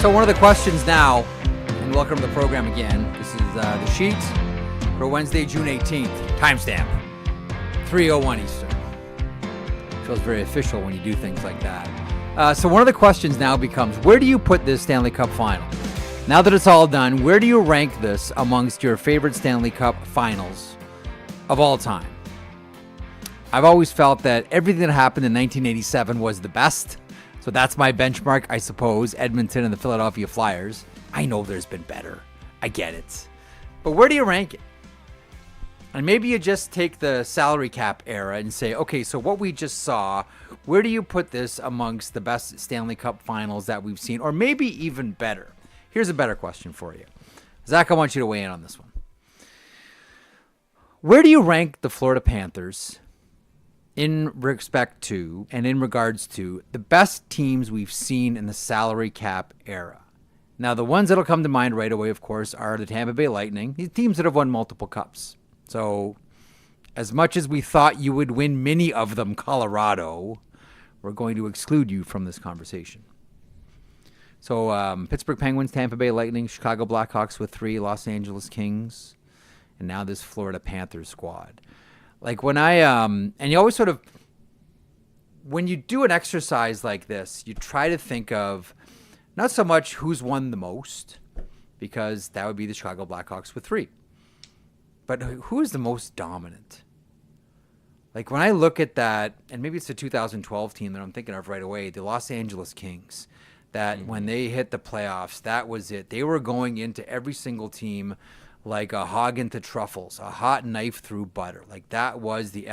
So one of the questions now, and welcome to the program again. This is the sheet for Wednesday, June 18th. Timestamp, 3:01 Eastern. Feels very official when you do things like that. So one of the questions now becomes, where do you put this Stanley Cup Final? Now that it's all done, where do you rank this amongst your favorite Stanley Cup Finals of all time? I've always felt that everything that happened in 1987 was the best. So that's my benchmark, I suppose. Edmonton and the Philadelphia Flyers. I know there's been better. I get it. But where do you rank it? And maybe you just take the salary cap era and say, okay, so what we just saw, where do you put this amongst the best Stanley Cup Finals that we've seen? Or maybe even better. Here's a better question for you. Zach, I want you to weigh in on this one. Where do you rank the Florida Panthers in respect to and in regards to the best teams we've seen in the salary cap era? Now, the ones that'll come to mind right away, of course, are the Tampa Bay Lightning, these teams that have won multiple cups. So as much as we thought you would win many of them, Colorado, we're going to exclude you from this conversation. So Pittsburgh Penguins, Tampa Bay Lightning, Chicago Blackhawks with 3, Los Angeles Kings, and now this Florida Panthers squad. Like when and you always sort of, when you do an exercise like this, you try to think of not so much who's won the most, because that would be the Chicago Blackhawks with 3, but who is the most dominant? Like when I look at that, and maybe it's the 2012 team that I'm thinking of right away, the Los Angeles Kings, that when they hit the playoffs, that was it. They were going into every single team like a hog into truffles, a hot knife through butter. Like that was the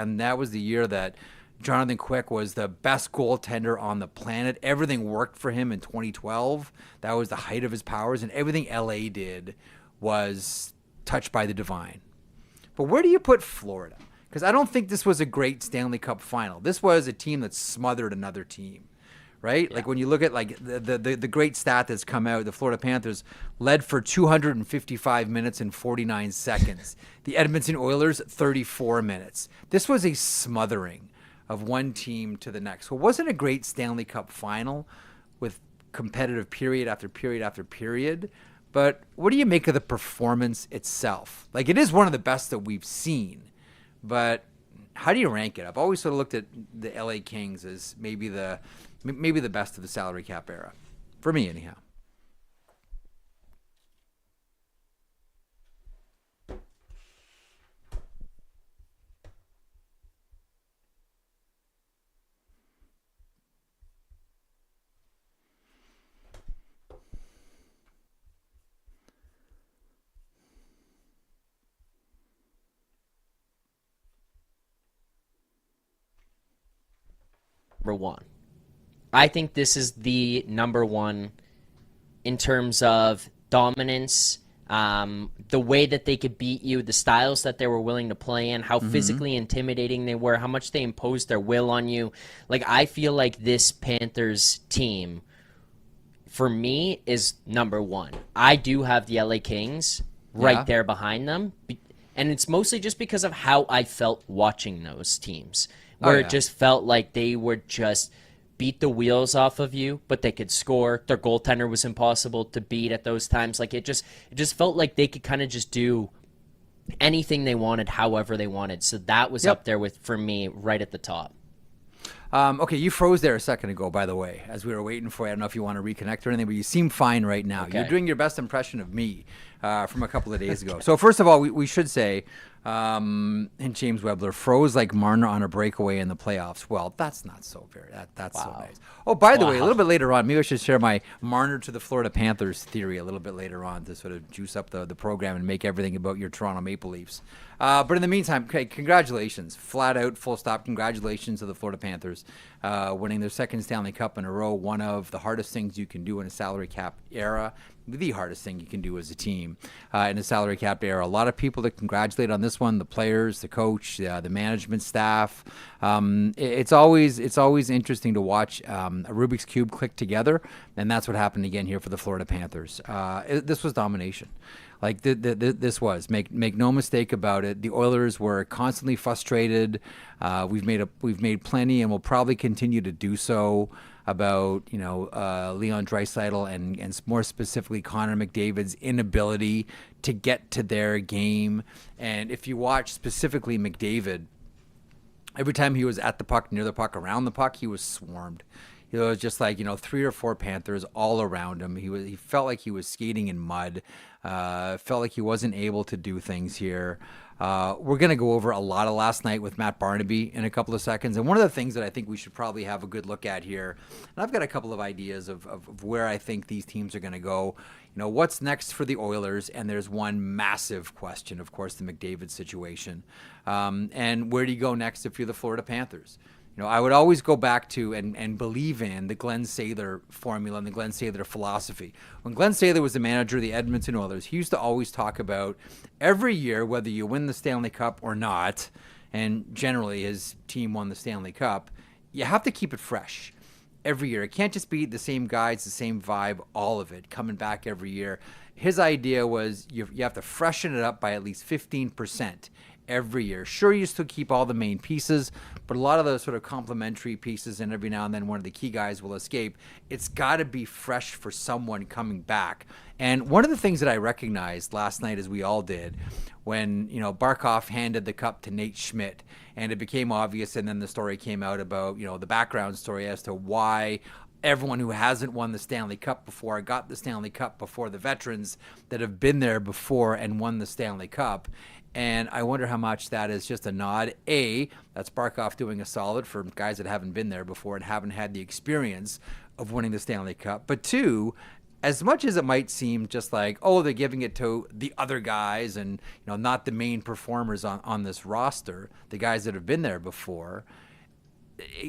year that Jonathan Quick was the best goaltender on the planet. Everything worked for him in 2012. That was the height of his powers, and everything LA did was touched by the divine. But where do you put Florida? Because I don't think this was a great Stanley Cup Final. This was a team that smothered another team. Right? Yeah. Like when you look at like the great stat that's come out, the Florida Panthers led for 255 minutes and 49 seconds. The Edmonton Oilers, 34 minutes. This was a smothering of one team to the next. So it wasn't a great Stanley Cup Final with competitive period after period after period. But what do you make of the performance itself? Like it is one of the best that we've seen, but how do you rank it? I've always sort of looked at the LA Kings as maybe the best of the salary cap era. For me, anyhow. Number one. I think this is the number one in terms of dominance, the way that they could beat you, the styles that they were willing to play in, how physically intimidating they were, how much they imposed their will on you. Like, I feel like this Panthers team, for me, is number one. I do have the LA Kings right there behind them, and it's mostly just because of how I felt watching those teams, where it just felt like they were just beat the wheels off of you, but they could score. Their goaltender was impossible to beat at those times. Like it just felt like they could kind of just do anything they wanted, however they wanted. So that was up there with, for me, right at the top. Okay, you froze there a second ago, by the way, as we were waiting for you. I don't know if you want to reconnect or anything, but you seem fine right now. Okay. You're doing your best impression of me from a couple of days ago. So first of all, we should say, and James Webler froze like Marner on a breakaway in the playoffs. Well, that's not so that's so nice. Oh, by the way, a little bit later on, maybe I should share my Marner to the Florida Panthers theory a little bit later on to sort of juice up the program and make everything about your Toronto Maple Leafs. But in the meantime, okay, congratulations. Flat out, full stop, congratulations to the Florida Panthers winning their second Stanley Cup in a row, one of the hardest things you can do in a salary cap era, the hardest thing you can do as a team in a salary cap era. A lot of people to congratulate on this one, the players, the coach, the management staff. It's always interesting to watch a Rubik's Cube click together, and that's what happened again here for the Florida Panthers. This was domination. Like this was, make no mistake about it. The Oilers were constantly frustrated. We've made plenty, and will probably continue to do so. about, Leon Draisaitl and more specifically Connor McDavid's inability to get to their game. And if you watch specifically McDavid, every time he was at the puck, near the puck, around the puck, he was swarmed. It was just like, 3 or 4 Panthers all around him. He felt like he was skating in mud. Felt like he wasn't able to do things here. We're going to go over a lot of last night with Matt Barnaby in a couple of seconds. And one of the things that I think we should probably have a good look at here, and I've got a couple of ideas of where I think these teams are going to go. What's next for the Oilers? And there's one massive question, of course, the McDavid situation. And where do you go next if you're the Florida Panthers? I would always go back to and believe in the Glenn Sather formula and the Glenn Sather philosophy. When Glenn Sather was the manager of the Edmonton Oilers, he used to always talk about every year, whether you win the Stanley Cup or not, and generally his team won the Stanley Cup, you have to keep it fresh every year. It can't just be the same guys, the same vibe, all of it, coming back every year. His idea was you have to freshen it up by at least 15% every year. Sure, you still keep all the main pieces, but a lot of those sort of complementary pieces, and every now and then one of the key guys will escape. It's got to be fresh for someone coming back. And one of the things that I recognized last night, as we all did, when Barkov handed the cup to Nate Schmidt, and it became obvious, and then the story came out about the background story as to why everyone who hasn't won the Stanley Cup before got the Stanley Cup before the veterans that have been there before and won the Stanley Cup. And I wonder how much that is just a nod. That's Barkov doing a solid for guys that haven't been there before and haven't had the experience of winning the Stanley Cup. But 2, as much as it might seem just like, they're giving it to the other guys and not the main performers on this roster, the guys that have been there before,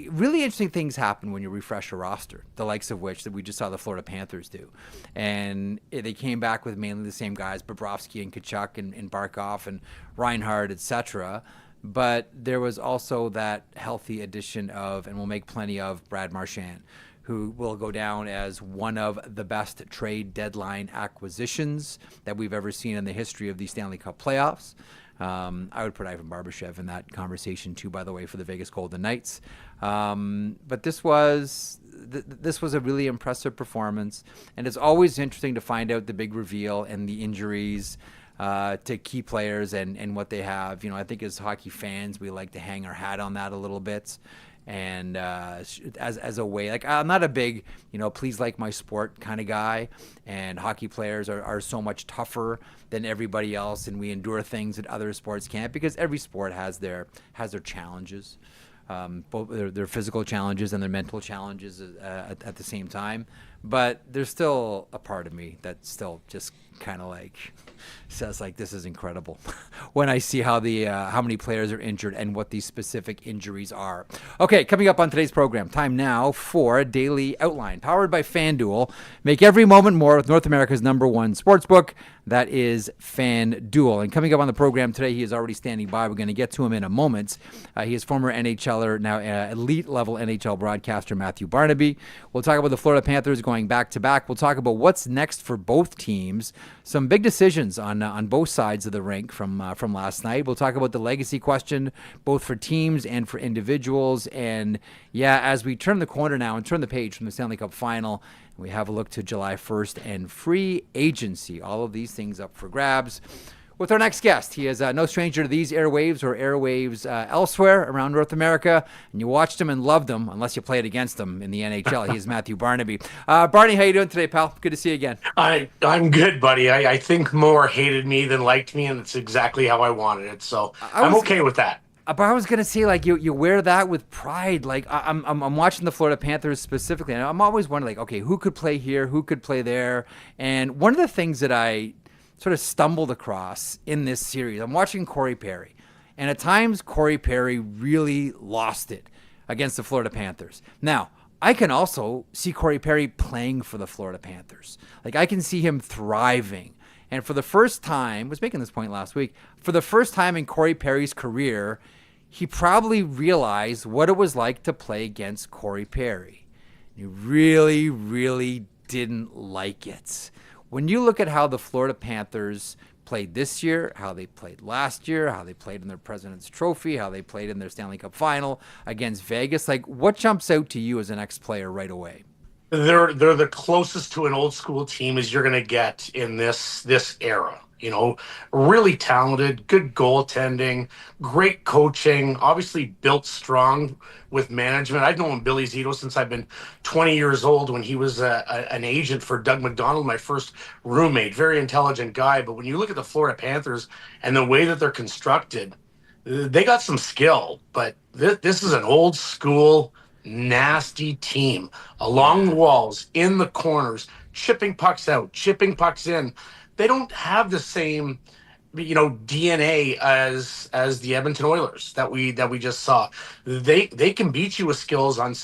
really interesting things happen when you refresh a roster, the likes of which that we just saw the Florida Panthers do. And they came back with mainly the same guys, Bobrovsky and Tkachuk and Barkov and Reinhart, etc. But there was also that healthy addition of, and we'll make plenty of, Brad Marchand, who will go down as one of the best trade deadline acquisitions that we've ever seen in the history of the Stanley Cup playoffs. I would put Ivan Barbashev in that conversation too, by the way, for the Vegas Golden Knights. But this was a really impressive performance, and it's always interesting to find out the big reveal and the injuries to key players and what they have. I think as hockey fans, we like to hang our hat on that a little bit. And as a way, like, I'm not a big, please like my sport kind of guy, and hockey players are so much tougher than everybody else, and we endure things that other sports can't, because every sport has their challenges, both their physical challenges and their mental challenges at the same time. But there's still a part of me that still just kind of like says, like, this is incredible when I see how many players are injured and what these specific injuries are. Okay, coming up on today's program, time now for a daily outline powered by FanDuel. Make every moment more with North America's #1 sportsbook. That is FanDuel. And coming up on the program today, he is already standing by. We're going to get to him in a moment. He is former NHLer, now elite-level NHL broadcaster Matthew Barnaby. We'll talk about the Florida Panthers going back-to-back. We'll talk about what's next for both teams. Some big decisions on both sides of the rink from last night. We'll talk about the legacy question, both for teams and for individuals. And, as we turn the corner now and turn the page from the Stanley Cup Final, we have a look to July 1st and free agency. All of these things up for grabs. With our next guest, he is no stranger to these airwaves or airwaves elsewhere around North America. And you watched him and loved him, unless you played against him in the NHL. He is Matthew Barnaby. Barney, how you doing today, pal? Good to see you again. I'm good, buddy. I think more hated me than liked me, and it's exactly how I wanted it. So I'm okay with that. But I was gonna say, like, you wear that with pride. Like, I'm watching the Florida Panthers specifically, and I'm always wondering, like, okay, who could play here, who could play there? And one of the things that I sort of stumbled across in this series, I'm watching Corey Perry, and at times Corey Perry really lost it against the Florida Panthers. Now, I can also see Corey Perry playing for the Florida Panthers. Like, I can see him thriving. And for the first time, I was making this point last week, for the first time in Corey Perry's career, he probably realized what it was like to play against Corey Perry. He really, really didn't like it. When you look at how the Florida Panthers played this year, how they played last year, how they played in their President's Trophy, how they played in their Stanley Cup Final against Vegas? Like, what jumps out to you as an ex-player right away? They're the closest to an old school team as you're going to get in this era. Really talented, good goaltending, great coaching, obviously built strong with management. I've known Billy Zito since I've been 20 years old, when he was an agent for Doug McDonald, my first roommate. Very intelligent guy. But when you look at the Florida Panthers and the way that they're constructed, they got some skill. But this is an old school, nasty team along the walls, in the corners, chipping pucks out, chipping pucks in. They don't have the same, DNA as the Edmonton Oilers that we just saw. They can beat you with skill on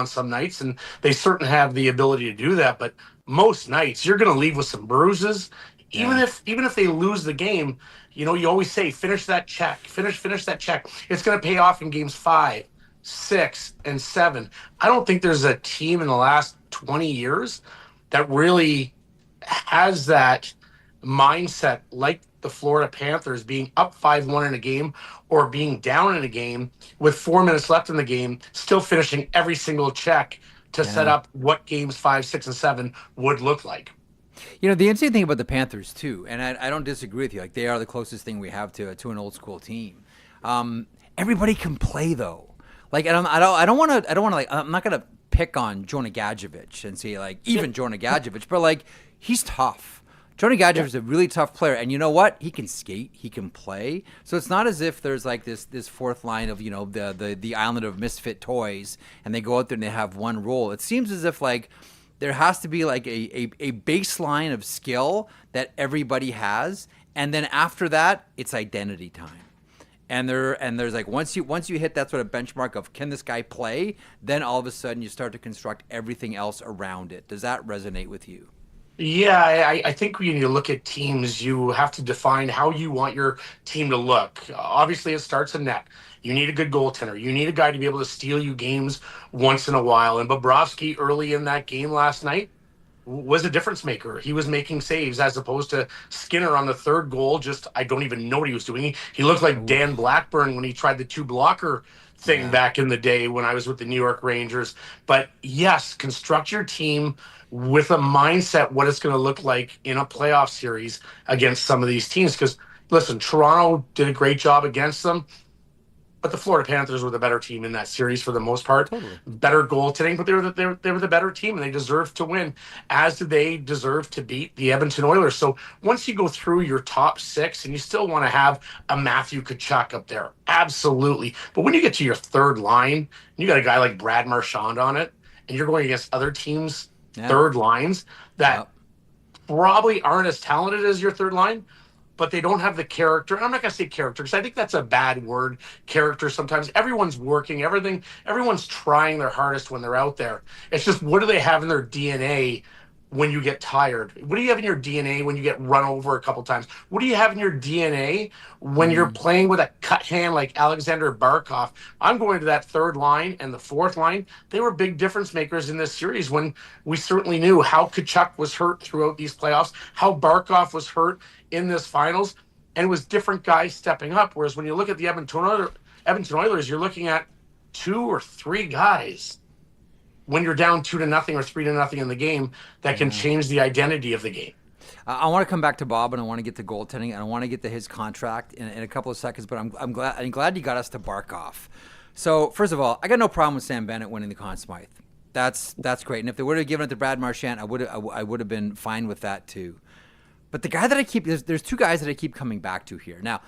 some nights, and they certainly have the ability to do that. But most nights you're going to leave with some bruises. Even if they lose the game, you always say finish that check, finish that check. It's going to pay off in games 5, 6, and 7. I don't think there's a team in the last 20 years that really has that mindset like the Florida Panthers, being up 5-1 in a game or being down in a game with 4 minutes left in the game, still finishing every single check to set up what games 5, 6, and 7 would look like. The interesting thing about the Panthers too, and I don't disagree with you, like they are the closest thing we have to an old school team. Everybody can play though. Like, and I don't want to like, I'm not gonna pick on Jonah Gadjevich and say like even Jonah Gadjevich, but like he's tough. Jonah Gadjevich is a really tough player, and you know what? He can skate, he can play. So it's not as if there's like this fourth line of the island of misfit toys, and they go out there and they have one role. It seems as if like there has to be like a baseline of skill that everybody has, and then after that, it's identity time. And there's like once you hit that sort of benchmark of can this guy play, then all of a sudden you start to construct everything else around it. Does that resonate with you? Yeah, I think when you look at teams, you have to define how you want your team to look. Obviously, it starts in net. You need a good goaltender. You need a guy to be able to steal you games once in a while. And Bobrovsky early in that game last night was a difference maker. He was making saves as opposed to Skinner on the third goal. I don't even know what he was doing. He looked like Dan Blackburn when he tried the 2-blocker thing back in the day when I was with the New York Rangers. But yes, construct your team with a mindset what it's going to look like in a playoff series against some of these teams. Because, listen, Toronto did a great job against them, but the Florida Panthers were the better team in that series for the most part. Totally. Better goaltending, but they were the better team, and they deserved to win, as did they deserve to beat the Edmonton Oilers. So once you go through your top 6, and you still want to have a Matthew Tkachuk up there, absolutely. But when you get to your third line, you got a guy like Brad Marchand on it, and you're going against other teams' third lines that probably aren't as talented as your third line, but they don't have the character. And I'm not going to say character because I think that's a bad word, character. Sometimes everyone's working, everyone's trying their hardest when they're out there. It's just, what do they have in their DNA when you get tired? What do you have in your DNA when you get run over a couple times? What do you have in your DNA when you're playing with a cut hand like Alexander Barkov? I'm going to that third line and the fourth line. They were big difference makers in this series when we certainly knew how Tkachuk was hurt throughout these playoffs, how Barkov was hurt in this finals, and it was different guys stepping up. Whereas when you look at the Edmonton Oilers, you're looking at 2 or 3 guys when you're down 2-0 or 3-0 in the game that can change the identity of the game. I want to come back to Bob, and I want to get to goaltending, and I want to get to his contract in a couple of seconds. But I'm glad you got us to Barkov. So first of all, I got no problem with Sam Bennett winning the Conn Smythe. That's great. And if they would have given it to Brad Marchand, I would have been fine with that too. But the guy that there's 2 guys that I keep coming back to here. Now,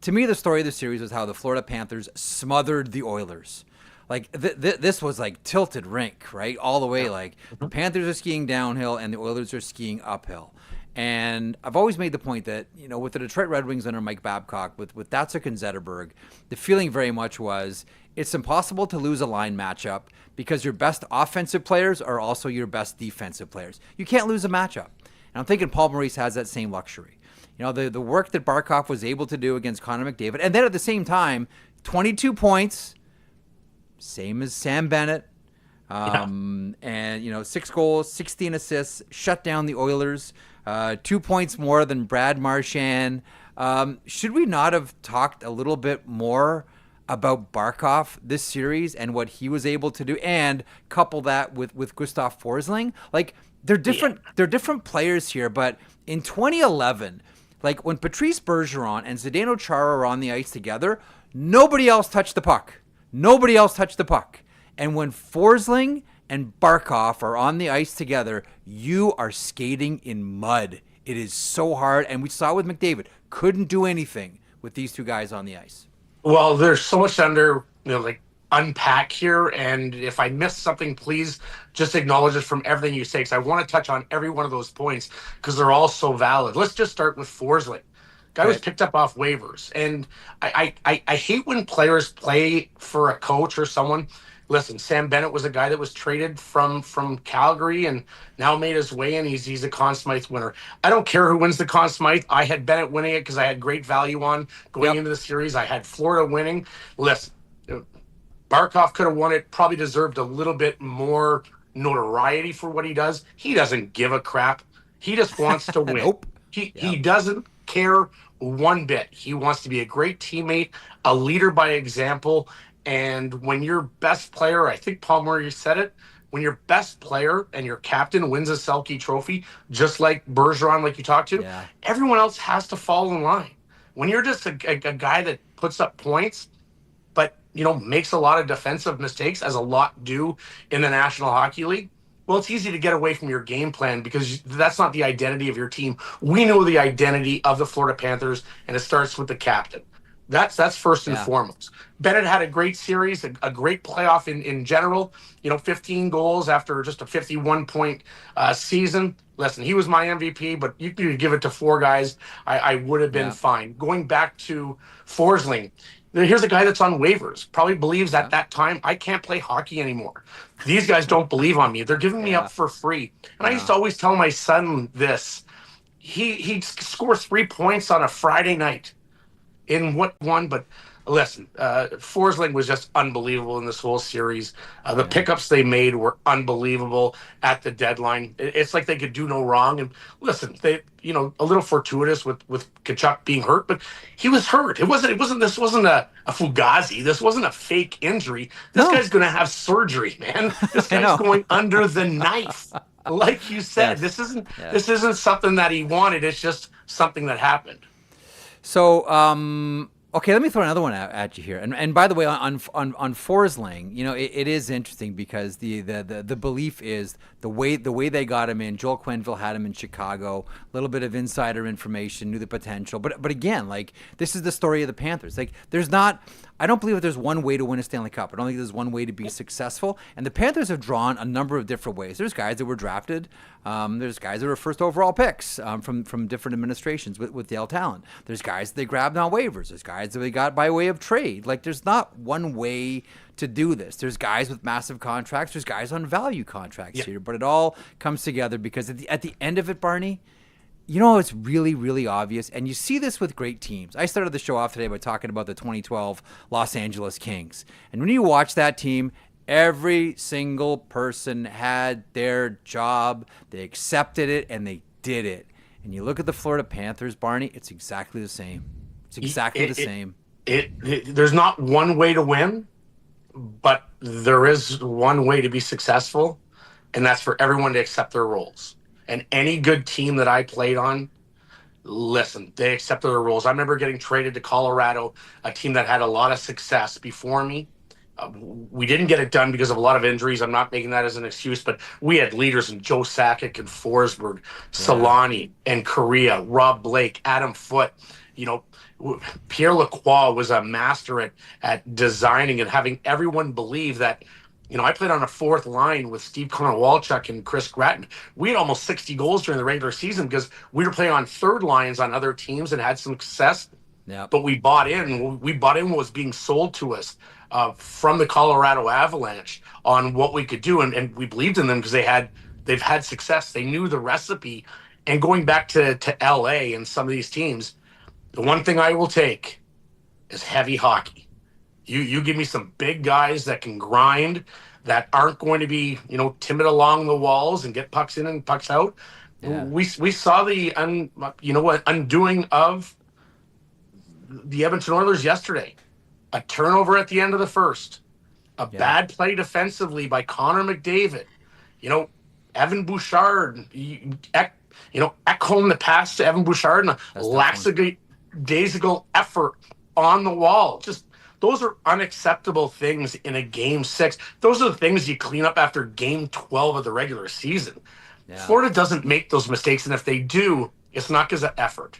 to me, the story of the series was how the Florida Panthers smothered the Oilers. Like this was like tilted rink, right? All the way. Like the Panthers are skiing downhill and the Oilers are skiing uphill. And I've always made the point that, with the Detroit Red Wings under Mike Babcock, with Datsuk and Zetterberg, the feeling very much was it's impossible to lose a line matchup because your best offensive players are also your best defensive players. You can't lose a matchup. And I'm thinking Paul Maurice has that same luxury. The work that Barkov was able to do against Connor McDavid, and then at the same time, 22 points, same as Sam Bennett, and 6 goals, 16 assists, shut down the Oilers. 2 points more than Brad Marchand. Should we not have talked a little bit more about Barkov this series and what he was able to do, and couple that with Gustav Forsling? Like, they're different players here, but in 2011, like when Patrice Bergeron and Zdeno Chara are on the ice together, nobody else touched the puck. Nobody else touched the puck. And when Forsling and Barkov are on the ice together, you are skating in mud. It is so hard, and we saw with McDavid, couldn't do anything with these two guys on the ice. Well, there's so much unpack here, and if I missed something, please just acknowledge it from everything you say, because I want to touch on every one of those points because they're all so valid. Let's just start with Forsling. Guy was picked up off waivers, and I hate when players play for a coach or someone. Listen, Sam Bennett was a guy that was traded from Calgary and now made his way in. He's a Conn Smythe winner. I don't care who wins the Conn Smythe. I had Bennett winning it because I had great value on going into the series. I had Florida winning. Listen, Barkov could have won it, probably deserved a little bit more notoriety for what he does. He doesn't give a crap. He just wants to win. Nope. He doesn't care one bit. He wants to be a great teammate, a leader by example. And when your best player, I think Paul Murray said it, when your best player and your captain wins a Selke trophy, just like Bergeron, like you talked to, everyone else has to fall in line. When you're just a guy that puts up points, but makes a lot of defensive mistakes, as a lot do in the National Hockey League, well, it's easy to get away from your game plan because that's not the identity of your team. We know the identity of the Florida Panthers, and it starts with the captain. That's first and foremost. Bennett had a great series, a great playoff in general. 15 goals after just a 51-point season. Listen, he was my MVP, but you could give it to four guys. I would have been fine. Going back to Forsling, here's a guy that's on waivers. Probably believes at that time, I can't play hockey anymore. These guys don't believe on me. They're giving me up for free. And I used to always tell my son this. He'd score 3 points on a Friday night. In what one, but listen, Forsling was just unbelievable in this whole series. The pickups they made were unbelievable at the deadline. It's like they could do no wrong. And listen, they, a little fortuitous with Tkachuk being hurt, but he was hurt. This wasn't a fugazi. This wasn't a fake injury. This guy's going to have surgery, man. This guy's going under the knife. Like you said, this isn't something that he wanted. It's just something that happened. So, okay, let me throw another one at you here. And by the way, on Forsling, it is interesting because the belief is the way they got him in. Joel Quenneville had him in Chicago. A little bit of insider information, knew the potential. But again, like, this is the story of the Panthers. Like, I don't believe that there's one way to win a Stanley Cup. I don't think there's one way to be successful. And the Panthers have drawn a number of different ways. There's guys that were drafted. There's guys that were first overall picks from different administrations with Dale Talent. There's guys that they grabbed on waivers. There's guys that they got by way of trade. Like, there's not one way to do this. There's guys with massive contracts. There's guys on value contracts here. But it all comes together because at the end of it, Barney, it's really, really obvious, and you see this with great teams. I started the show off today by talking about the 2012 Los Angeles Kings. And when you watch that team, every single person had their job. They accepted it, and they did it. And you look at the Florida Panthers, Barney, it's exactly the same. It's exactly the same. There's not one way to win, but there is one way to be successful, and that's for everyone to accept their roles. And any good team that I played on, listen, they accepted their roles. I remember getting traded to Colorado, a team that had a lot of success before me. We didn't get it done because of a lot of injuries. I'm not making that as an excuse, but we had leaders in Joe Sakic and Forsberg, Solani and Correa, Rob Blake, Adam Foote. Pierre Lacroix was a master at designing and having everyone believe that. I played on a fourth line with Steve Konowalchuk and Chris Gratton. We had almost 60 goals during the regular season because we were playing on third lines on other teams and had some success. But we bought in. We bought in what was being sold to us from the Colorado Avalanche on what we could do, and we believed in them because they've had success. They knew the recipe. And going back to LA and some of these teams, the one thing I will take is heavy hockey. You give me some big guys that can grind, that aren't going to be, timid along the walls and get pucks in and pucks out. Yeah. We saw the undoing of the Edmonton Oilers yesterday. A turnover at the end of the first, a bad play defensively by Connor McDavid. Evan Bouchard, echoing the pass to Evan Bouchard and a lackadaisical effort on the wall. Just those are unacceptable things in a game 6. Those are the things you clean up after game 12 of the regular season. Yeah. Florida doesn't make those mistakes, and if they do, it's not because of effort.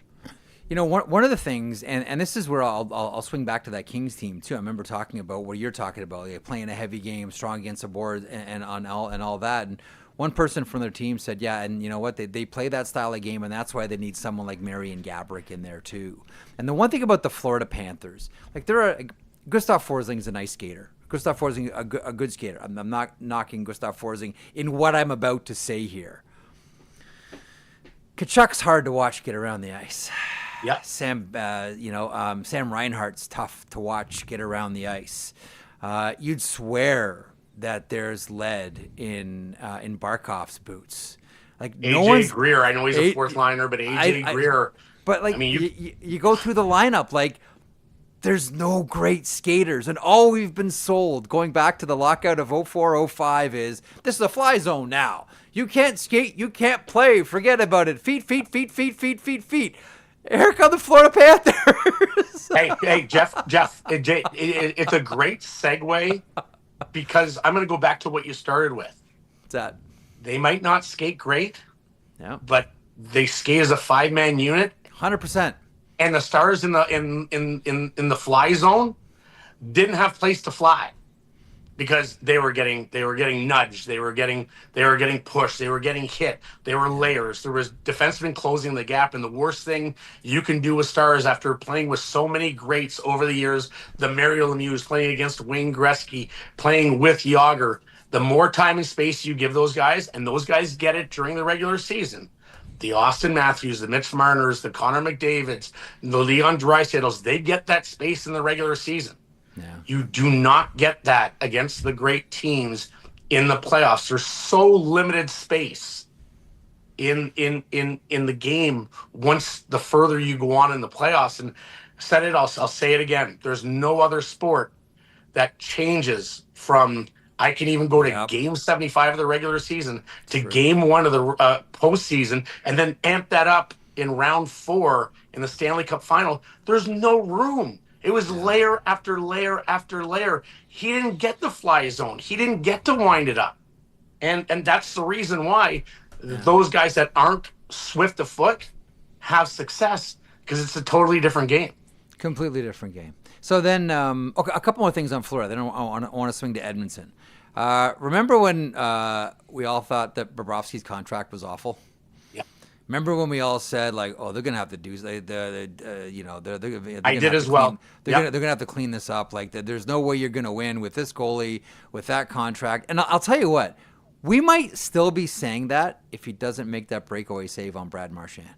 One of the things, and this is where I'll swing back to that Kings team too. I remember talking about what you're talking about, like playing a heavy game, strong against the board, and all that. And one person from their team said, yeah, and you know what? They play that style of game, and that's why they need someone like Marian Gaborik in there too. And the one thing about the Florida Panthers, Gustav Forsling is a nice skater. Gustav Forsling, a good skater. I'm not knocking Gustav Forsling in what I'm about to say here. Tkachuk's hard to watch get around the ice. Yeah, Sam Reinhart's tough to watch get around the ice. You'd swear that there's lead in Barkov's boots. Like AJ Greer, I know he's a fourth liner, but AJ Greer. But like, you go through the lineup, like there's no great skaters, and all we've been sold going back to the lockout of 04-05 is this is a fly zone now. You can't skate, you can't play, forget about it. Feet. Here come the Florida Panthers. hey, Jeff, it's a great segue because I'm going to go back to what you started with. What's that? They might not skate great, but they skate as a 5-man unit. 100%. And the Stars in the fly zone didn't have place to fly because they were getting nudged, they were getting pushed, they were getting hit, there were layers, there was defensemen closing the gap, and the worst thing you can do with Stars after playing with so many greats over the years, the Mario Lemieux playing against Wayne Gretzky, playing with Jágr, the more time and space you give those guys, and those guys get it during the regular season. The Austin Matthews, the Mitch Marners, the Connor McDavids, the Leon Draisaitls, they get that space in the regular season. Yeah. You do not get that against the great teams in the playoffs. There's so limited space in the game once the further you go on in the playoffs. And I'll say it again. There's no other sport that changes from I can even go to game 75 of the regular season to game 1 of the postseason and then amp that up in round 4 in the Stanley Cup Final. There's no room. It was layer after layer after layer. He didn't get the fly zone. He didn't get to wind it up. And that's the reason why those guys that aren't swift of foot have success, because it's a totally different game. Completely different game. So then, a couple more things on Florida. Then I want to swing to Edmonton. Remember when we all thought that Bobrovsky's contract was awful? Yeah. Remember when we all said like, "Oh, they're gonna have to do," I did as well. They're gonna have to clean this up. Like, there's no way you're gonna win with this goalie with that contract. And I'll tell you what, we might still be saying that if he doesn't make that breakaway save on Brad Marchand.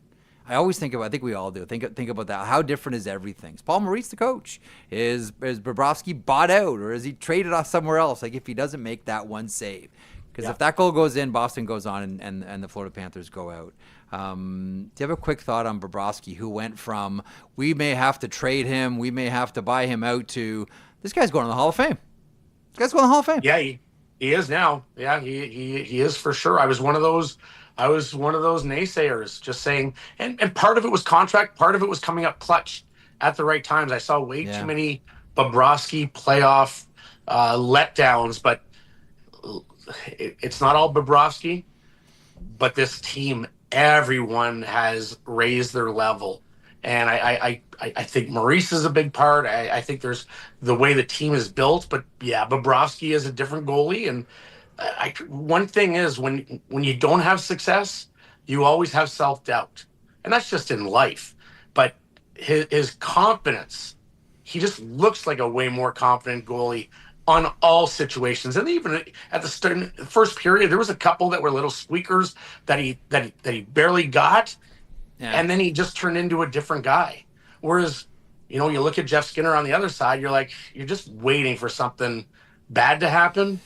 I always think about. I think we all do. Think about that. How different is everything? Is Paul Maurice the coach? Is Bobrovsky bought out, or is he traded off somewhere else? Like if he doesn't make that one save, because if that goal goes in, Boston goes on, and the Florida Panthers go out. Do you have a quick thought on Bobrovsky, who went from we may have to trade him, we may have to buy him out, to this guy's going to the Hall of Fame? This guy's going to the Hall of Fame. Yeah, he is now. Yeah, he is for sure. I was one of those naysayers, just saying, and part of it was contract, part of it was coming up clutch at the right times. I saw way too many Bobrovsky playoff letdowns, but it's not all Bobrovsky. But this team, everyone has raised their level, and I think Maurice is a big part. I think there's the way the team is built, but Bobrovsky is a different goalie, and one thing is when you don't have success, you always have self-doubt, and that's just in life. But his confidence, he just looks like a way more confident goalie on all situations. And even at the first period, there was a couple that were little squeakers that he barely got, and then he just turned into a different guy. Whereas, you look at Jeff Skinner on the other side, you're just waiting for something bad to happen,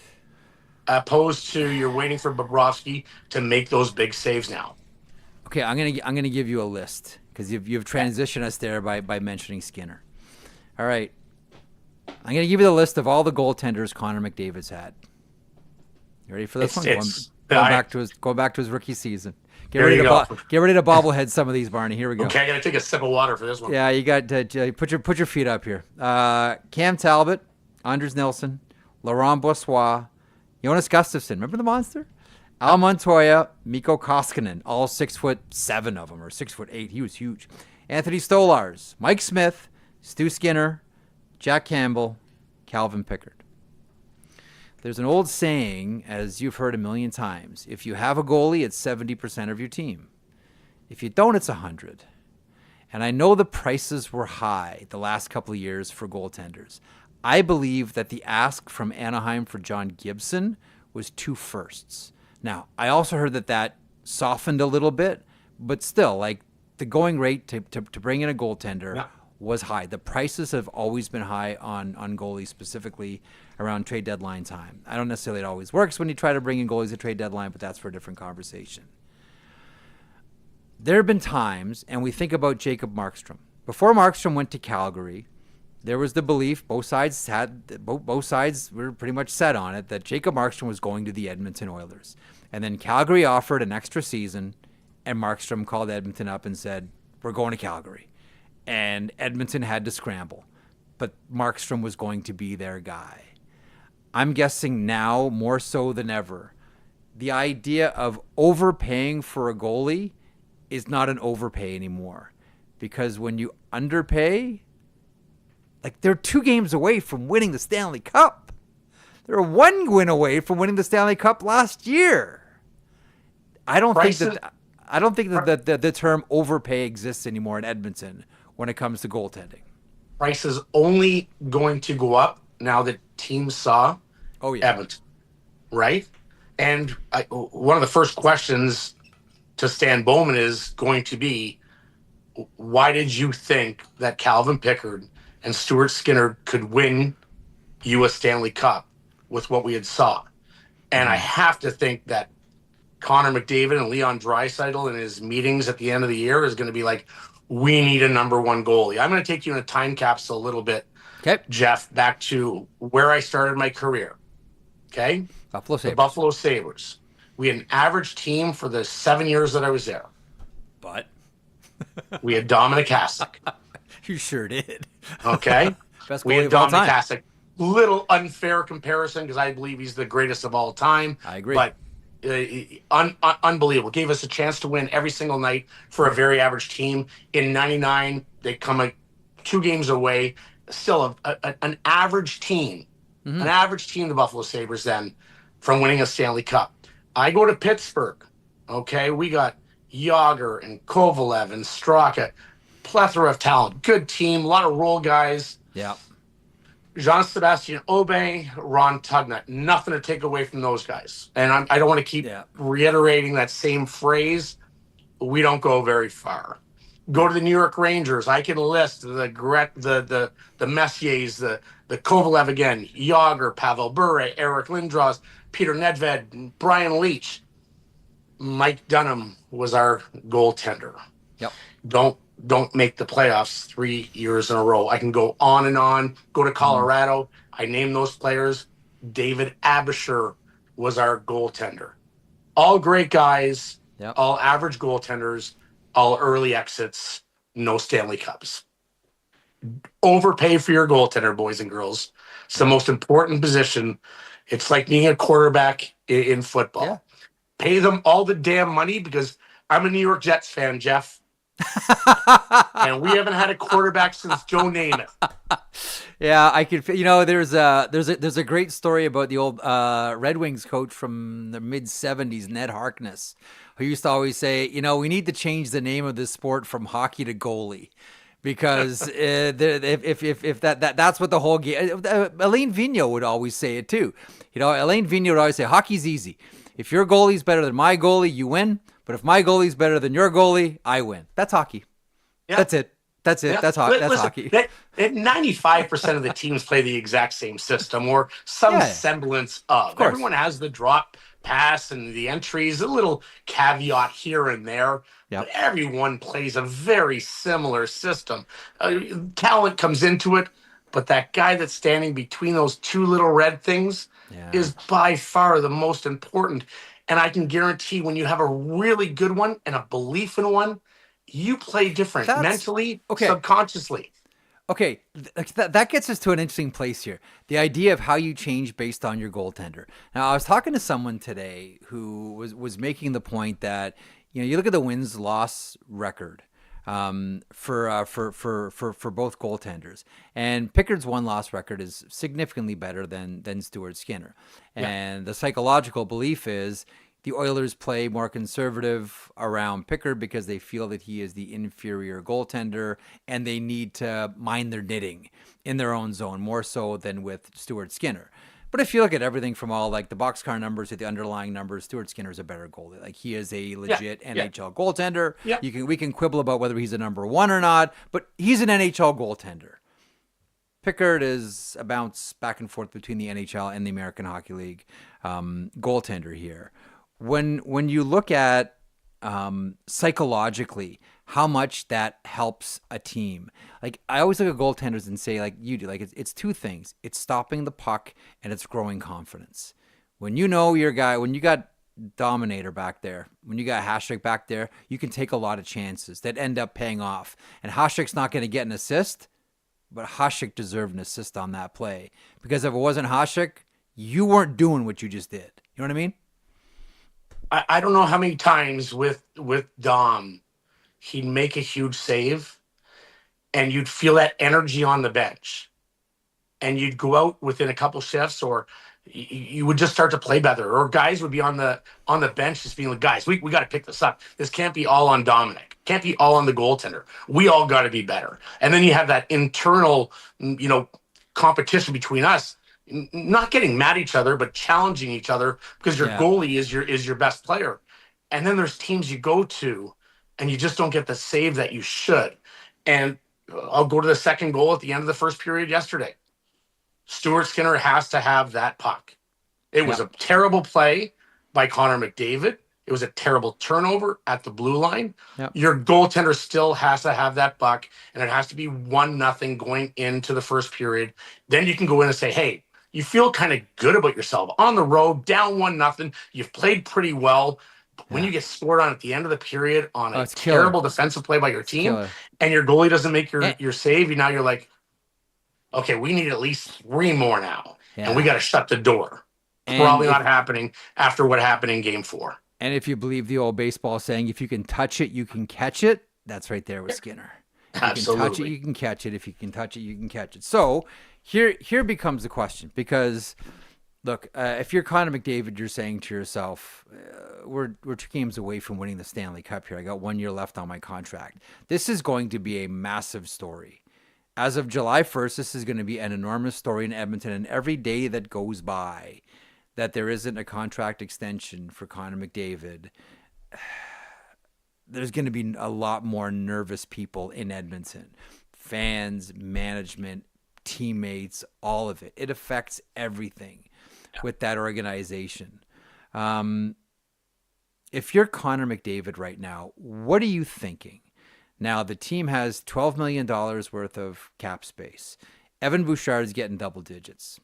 opposed to you're waiting for Bobrovsky to make those big saves now. Okay, I'm gonna give you a list because you've transitioned us there by mentioning Skinner. All right, I'm gonna give you the list of all the goaltenders Connor McDavid's had. You ready for this one? Going back to his rookie season. Get ready to bobblehead some of these, Barney. Here we go. Okay, I gotta take a sip of water for this one. Yeah, you got to put your feet up here. Cam Talbot, Anders Nilsson, Laurent Brossoit, Jonas Gustafsson. Remember the monster? Al Montoya, Mikko Koskinen, all 6'7" of them, or 6'8". He was huge. Anthony Stolars, Mike Smith, Stu Skinner, Jack Campbell, Calvin Pickard. There's an old saying, as you've heard a million times, if you have a goalie, it's 70% of your team. If you don't, it's 100. And I know the prices were high the last couple of years for goaltenders. I believe that the ask from Anaheim for John Gibson was 2 firsts. Now, I also heard that softened a little bit, but still, like, the going rate to bring in a goaltender was high. The prices have always been high on goalies, specifically around trade deadline time. I don't necessarily it always works when you try to bring in goalies at trade deadline, but that's for a different conversation. There have been times, and we think about Jacob Markstrom. Before Markstrom went to Calgary, there was the belief, both sides were pretty much set on it, that Jacob Markstrom was going to the Edmonton Oilers. And then Calgary offered an extra season, and Markstrom called Edmonton up and said, we're going to Calgary. And Edmonton had to scramble. But Markstrom was going to be their guy. I'm guessing now, more so than ever, the idea of overpaying for a goalie is not an overpay anymore. Because when you underpay, like, they're 2 games away from winning the Stanley Cup. They're 1 win away from winning the Stanley Cup last year. I don't think that the term overpay exists anymore in Edmonton when it comes to goaltending. Price is only going to go up now that teams saw Edmonton, right? And one of the first questions to Stan Bowman is going to be, why did you think that Calvin Pickard and Stuart Skinner could win you a Stanley Cup with what we had saw? And I have to think that Connor McDavid and Leon Draisaitl in his meetings at the end of the year is going to be like, we need a number 1 goalie. I'm going to take you in a time capsule a little bit, Jeff, back to where I started my career. Okay? The Buffalo Sabres. We had an average team for the 7 years that I was there. But we had Dominic Hasek. You sure did. Okay? Best we goalie had of all Dominic time. Hasek. Little unfair comparison because I believe he's the greatest of all time. I agree. But unbelievable. Gave us a chance to win every single night for a very average team. In 99, they come 2 games away. Still an average team. An average team, the Buffalo Sabres, then, from winning a Stanley Cup. I go to Pittsburgh. Okay, we got Yager and Kovalev and Straka. Plethora of talent. Good team. A lot of role guys. Yeah. Jean-Sebastien Aubin, Ron Tugnut. Nothing to take away from those guys. And I don't want to keep reiterating that same phrase. We don't go very far. Go to the New York Rangers. I can list the Messiers, the Kovalev again, Yager, Pavel Bure, Eric Lindros, Peter Nedved, Brian Leach. Mike Dunham was our goaltender. Yep. Don't make the playoffs 3 years in a row. I can go on and on. Go to Colorado. I name those players. David Abisher was our goaltender. All great guys, all average goaltenders, all early exits, no Stanley Cups. Overpay for your goaltender, boys and girls. It's the most important position. It's like being a quarterback in football. Yeah. Pay them all the damn money because I'm a New York Jets fan, Jeff. And we haven't had a quarterback since Joe Namath. Yeah, I could. There's a great story about the old Red Wings coach from the mid '70s, Ned Harkness, who used to always say, we need to change the name of this sport from hockey to goalie, because if that's what the whole game. Alain Vigneault would always say it too. Alain Vigneault would always say, hockey's easy. If your goalie's better than my goalie, you win. But if my goalie's better than your goalie, I win. That's hockey. Yeah. That's it. Yeah. That's hockey. 95% of the teams play the exact same system or some semblance of. Everyone has the drop pass and the entries, a little caveat here and there. Yep. But everyone plays a very similar system. Talent comes into it, but that guy that's standing between those two little red things is by far the most important. And I can guarantee when you have a really good one and a belief in one, you play different mentally, subconsciously. Okay, that gets us to an interesting place here. The idea of how you change based on your goaltender. Now, I was talking to someone today who was making the point that, you know, you look at the wins-loss record for both goaltenders, and Pickard's win-loss record is significantly better than Stuart Skinner. And the psychological belief is the Oilers play more conservative around Pickard because they feel that he is the inferior goaltender and they need to mind their knitting in their own zone more so than with Stuart Skinner. But if you look at everything from all like the boxcar numbers to the underlying numbers, Stuart Skinner is a better goalie. Like he is a legit NHL goaltender. Yeah. We can quibble about whether he's a number one or not, but he's an NHL goaltender. Pickard is a bounce back and forth between the NHL and the American Hockey League goaltender here. When you look at psychologically how much that helps a team, like I always look at goaltenders and say, like you do, like it's two things: it's stopping the puck and it's growing confidence. When you know your guy, when you got Dominator back there, when you got Hasek back there, you can take a lot of chances that end up paying off. And Hasek's not going to get an assist, but Hasek deserved an assist on that play because if it wasn't Hasek, you weren't doing what you just did. You know what I mean? I don't know how many times with Dom, he'd make a huge save and you'd feel that energy on the bench and you'd go out within a couple shifts or you would just start to play better, or guys would be on the bench just being like, guys, we got to pick this up. This can't be all on Dominic. Can't be all on the goaltender. We all got to be better. And then you have that internal, competition between us, not getting mad at each other, but challenging each other because your goalie is your best player. And then there's teams you go to and you just don't get the save that you should. And I'll go to the second goal at the end of the first period yesterday. Stuart Skinner has to have that puck. It was a terrible play by Connor McDavid. It was a terrible turnover at the blue line. Yep. Your goaltender still has to have that puck, and it has to be 1-0 going into the first period. Then you can go in and say, hey, you feel kind of good about yourself. On the road, down 1-0, you've played pretty well. But when you get scored on at the end of the period on a terrible defensive play by your team, and your goalie doesn't make your save, now you're like, okay, we need at least 3 more now, and we got to shut the door. Probably not happening after what happened in Game 4. And if you believe the old baseball saying, if you can touch it, you can catch it, that's right there with Skinner. If you can touch it, you can catch it. If you can touch it, you can catch it. So here becomes the question, because look, if you're Connor McDavid, you're saying to yourself, we're 2 games away from winning the Stanley Cup here. I got 1 year left on my contract. This is going to be a massive story. As of July 1st, this is going to be an enormous story in Edmonton, and every day that goes by that there isn't a contract extension for Connor McDavid, there's going to be a lot more nervous people in Edmonton. Fans, management, teammates, all of it. It affects everything with that organization. If you're Connor McDavid right now, what are you thinking? Now, the team has $12 million worth of cap space. Evan Bouchard is getting double digits.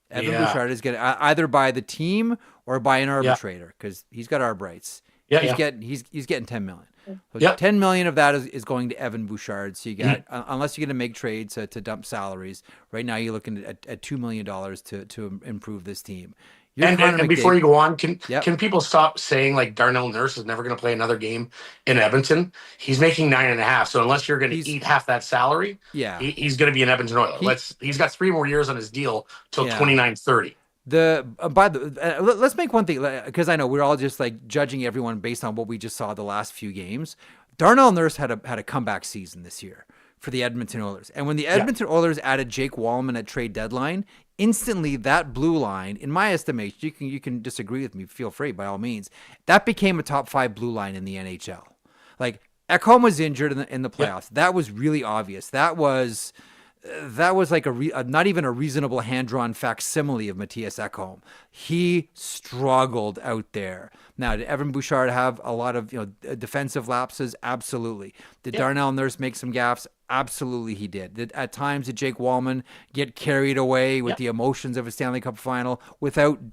Evan Bouchard is getting either by the team or by an arbitrator because he's got arb rights. He's getting $10 million. So $10 million of that is going to Evan Bouchard. So you got, unless you're going to make trades to dump salaries, right now you're looking at $2 million to improve this team. And before you go on, can people stop saying like Darnell Nurse is never going to play another game in Edmonton? He's making 9.5. So unless you're going to eat half that salary, he's going to be an Edmonton Oiler. He's got 3 more years on his deal till 29-30. Let's make one thing, because I know we're all just like judging everyone based on what we just saw the last few games. Darnell Nurse had a comeback season this year for the Edmonton Oilers. And when the Edmonton Oilers added Jake Wallman at trade deadline, instantly that blue line, in my estimation, you can disagree with me, feel free by all means, that became a top 5 blue line in the NHL. Like Ekholm was injured in the playoffs. That was really obvious. That was that was like not even a reasonable hand-drawn facsimile of Matthias Ekholm. He struggled out there. Now, did Evan Bouchard have a lot of defensive lapses? Absolutely. Did Darnell Nurse make some gaffes? Absolutely, he did. At times, did Jake Wallman get carried away with the emotions of a Stanley Cup final? Without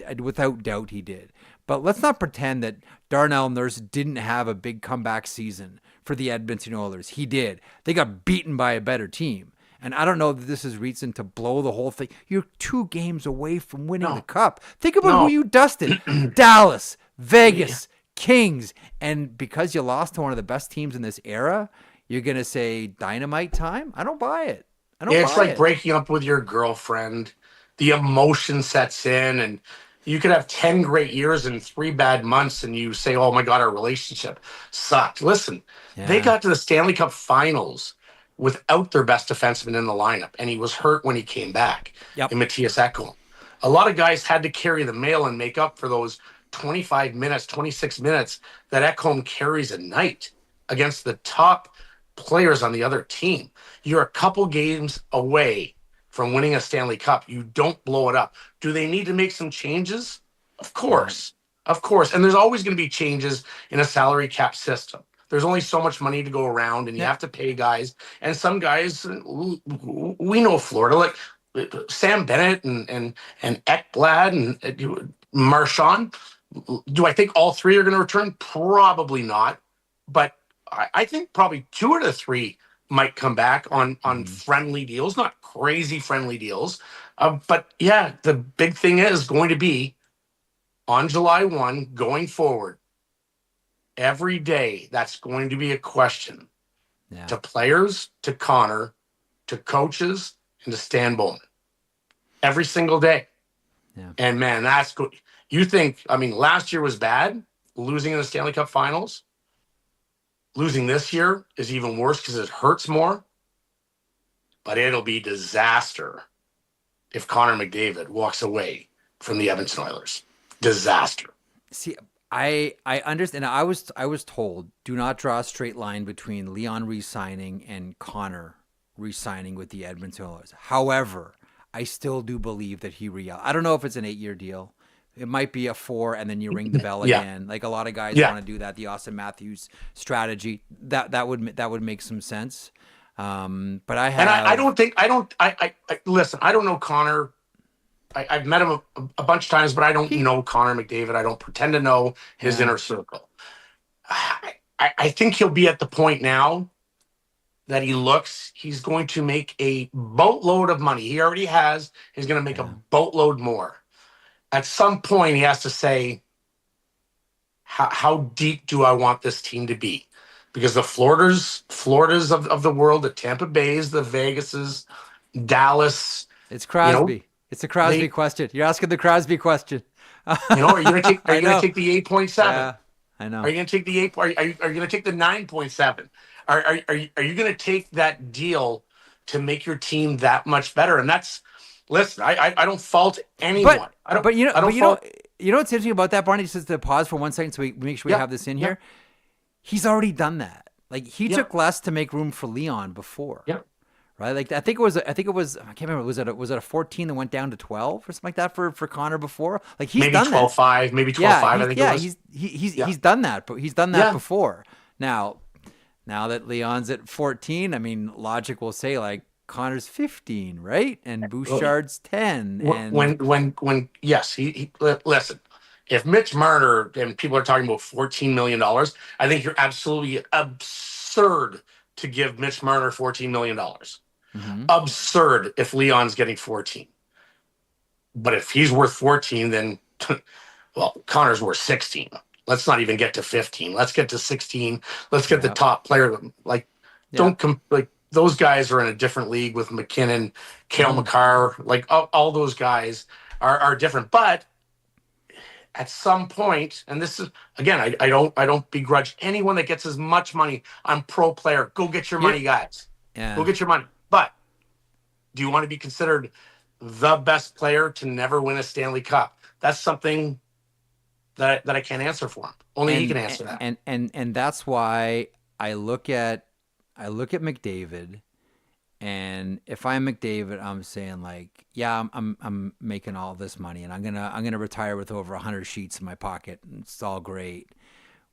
doubt, he did. But let's not pretend that Darnell Nurse didn't have a big comeback season for the Edmonton Oilers. He did. They got beaten by a better team. And I don't know that this is reason to blow the whole thing. You're 2 games away from winning the Cup. Think about who you dusted. Dallas, Vegas, Kings. And because you lost to one of the best teams in this era, you're going to say dynamite time? I don't buy it. It's like breaking up with your girlfriend. The emotion sets in, and you could have 10 great years and 3 bad months, and you say, oh my God, our relationship sucked. Listen, they got to the Stanley Cup Finals without their best defenseman in the lineup, and he was hurt when he came back in Matthias Ekholm. A lot of guys had to carry the mail and make up for those 25 minutes, 26 minutes that Ekholm carries a night against the top players on the other team. You're a couple games away from winning a Stanley Cup. You don't blow it up. Do they need to make some changes? Of course. Of course. And there's always going to be changes in a salary cap system. There's only so much money to go around, and you have to pay guys. And some guys, we know Florida, like Sam Bennett and Ekblad and Marchand. Do I think all 3 are going to return? Probably not. But I think probably 2 out of 3 might come back on friendly deals, not crazy friendly deals. But yeah, the big thing is going to be on July 1 going forward. Every day, that's going to be a question to players, to Connor, to coaches, and to Stan Bowman. Every single day. Yeah. And man, that's good. You think, last year was bad, losing in the Stanley Cup Finals. Losing this year is even worse because it hurts more. But it'll be disaster if Connor McDavid walks away from the Edmonton Oilers. Disaster. See, I understand. I was told do not draw a straight line between Leon re-signing and Connor re-signing with the Edmonton Oilers. However, I still do believe that I don't know if it's an 8-year deal. It might be a 4, and then you ring the bell again. Like a lot of guys want to do that. The Austin Matthews strategy that would make some sense. But I listen. I don't know Connor. I've met him a bunch of times, but I don't know Connor McDavid. I don't pretend to know his inner circle. I think he'll be at the point now that he's going to make a boatload of money. He already has. He's going to make a boatload more. At some point, he has to say, how deep do I want this team to be? Because the Floridas of the world, the Tampa Bays, the Vegases, Dallas. It's Crosby. It's a Crosby question. You're asking the Crosby question. Are you going to take the 8.7? Yeah, I know. Are you going to take the 8? Are you going to take the 9.7? Are you going to take that deal to make your team that much better? And that's, listen, I don't fault anyone. But you know what's interesting about that, Barney? Just to pause for 1 second so we make sure we have this in here. He's already done that. Like he took less to make room for Leon before. Yeah. Right, like I think it was I can't remember, was it a 14 that went down to 12 or something like that for Connor before? Like he's maybe done 12-5, maybe 12-5. I think it was. He's done that, but he's done that before. Now that Leon's at 14, logic will say like Connor's 15, right, and Bouchard's 10. And yes, he listen. If Mitch Marner and people are talking about $14 million, I think you're absolutely absurd to give Mitch Marner $14 million. Mm-hmm. Absurd if Leon's getting 14. But if he's worth 14, then, Connor's worth 16. Let's not even get to 15. Let's get to 16. Let's get the top player. Those guys are in a different league with McKinnon, Cale Makar. Like all those guys are different. But at some point, and this is again, I don't begrudge anyone that gets as much money. I'm pro player. Go get your money, guys. Yeah. Go get your money. But do you want to be considered the best player to never win a Stanley Cup? That's something that I can't answer for him. Only he can answer that. And that's why I look at McDavid, And if I'm McDavid, I'm saying like, yeah, I'm making all this money, and I'm gonna retire with over 100 sheets in my pocket. And it's all great.